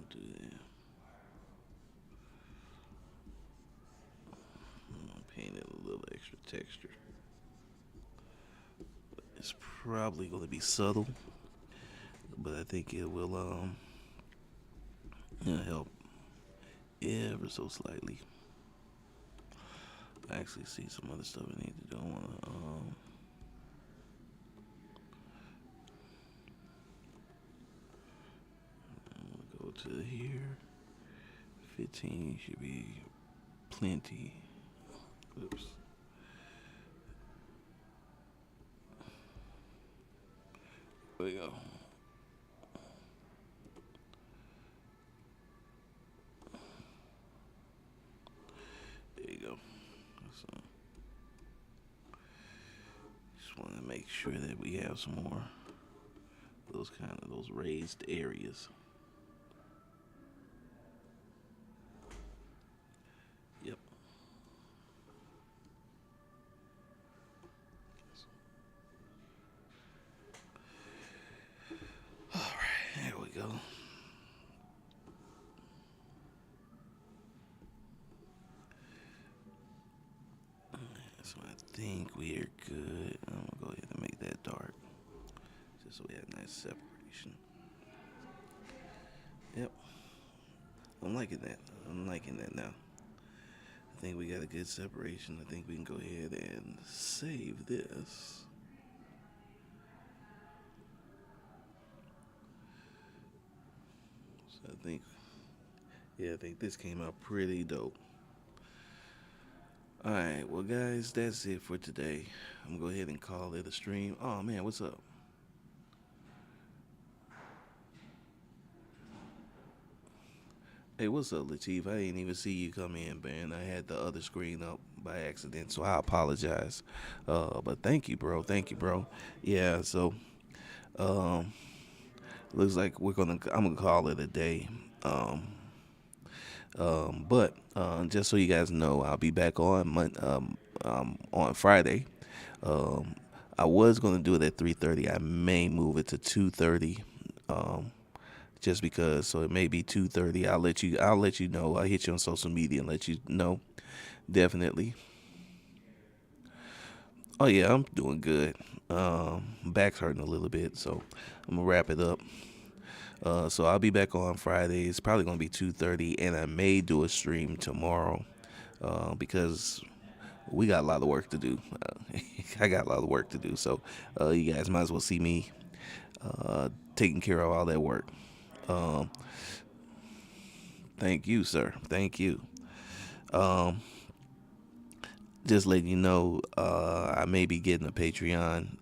Do that. I'm gonna paint it a little extra texture. It's probably going to be subtle, but I think it will help ever so slightly. I actually see some other stuff I need to do. I want to go to here. 15 should be plenty. Oops. There we go. There you go. So, just want to make sure that we have some more those raised areas. Yep. All right, there we go. So I think we're good. I'm gonna go ahead and make that dark, just so we have nice separation. Yep, I'm liking that. I'm liking that now. I think we got a good separation. I think we can go ahead and save this. So I think this came out pretty dope. All right, well, guys, that's it for today. I'm gonna go ahead and call it a stream. Oh man, what's up? Hey, what's up, Latif? I didn't even see you come in, man. I had the other screen up by accident, so I apologize. But thank you, bro. Thank you, bro. Yeah. So, um, looks like I'm gonna call it a day. Um, But just so you guys know, I'll be back on Friday. Um, I was gonna do it at 3:30. I may move it to 2:30. Um, just because, so it may be 2:30. I'll let you know. I'll hit you on social media and let you know. Definitely. Oh yeah, I'm doing good. Back's hurting a little bit, so I'm gonna wrap it up. So I'll be back on Friday. It's probably gonna be 2:30, and I may do a stream tomorrow, because we got a lot of work to do. I got a lot of work to do, so you guys might as well see me taking care of all that work. Um, Thank you, sir. Thank you. Um, just letting you know, I may be getting a Patreon.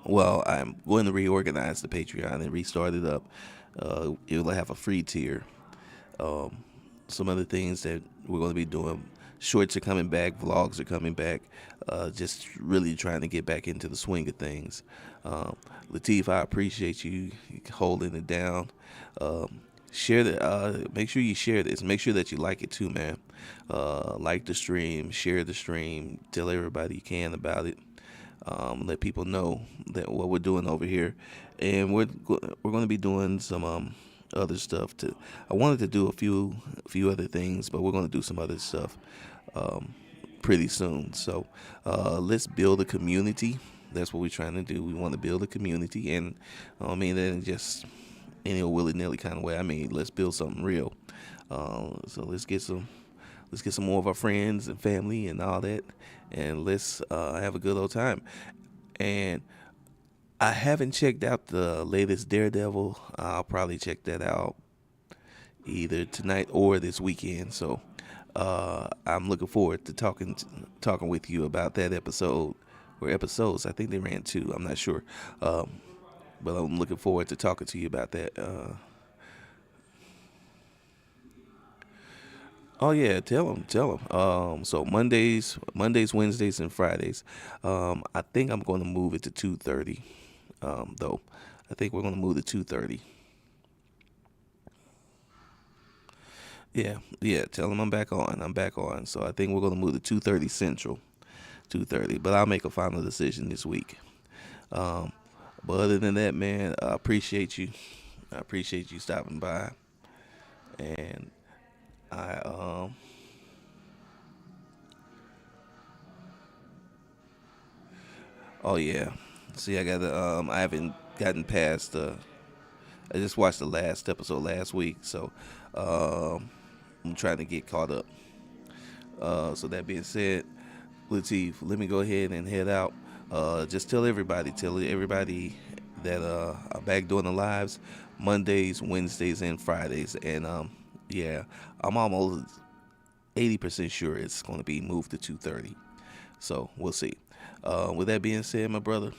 Well, I'm going to reorganize the Patreon and restart it up. It'll have a free tier. Um, some other things that we're going to be doing. Shorts are coming back, vlogs are coming back. Just really trying to get back into the swing of things. Um, Latif, I appreciate you holding it down. Um, share the. Make sure you share this. Make sure that you like it too, man. Like the stream, share the stream, tell everybody you can about it. Let people know that what we're doing over here, and we're going to be doing some other stuff too. I wanted to do a few other things, but we're going to do some other stuff um, pretty soon. So let's build a community. That's what we're trying to do. We want to build a community, and I mean that in just any willy nilly kind of way. I mean, let's build something real. So let's get some more of our friends and family and all that, and let's have a good old time. And I haven't checked out the latest Daredevil. I'll probably check that out either tonight or this weekend. So I'm looking forward to talking with you about that episode or episodes. I think they ran two. I'm not sure, but I'm looking forward to talking to you about that. Oh yeah, tell them. So Mondays, Wednesdays, and Fridays. I think I'm going to move it to 2:30. Though, I think we're going to move to 2:30. Yeah. Tell them I'm back on. I'm back on. So I think we're going to move to 2:30 Central. 2:30. But I'll make a final decision this week. Um, but other than that, man, I appreciate you. I appreciate you stopping by, and I oh yeah. See, I haven't gotten past I just watched the last episode last week, so um I'm trying to get caught up. So that being said, Latif, let me go ahead and head out. Just tell everybody that I'm back doing the lives Mondays, Wednesdays, and Fridays. And yeah, I'm almost 80% sure it's going to be moved to 2:30. So we'll see. With that being said, my brother,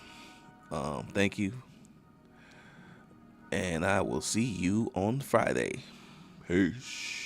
thank you, and I will see you on Friday. Peace.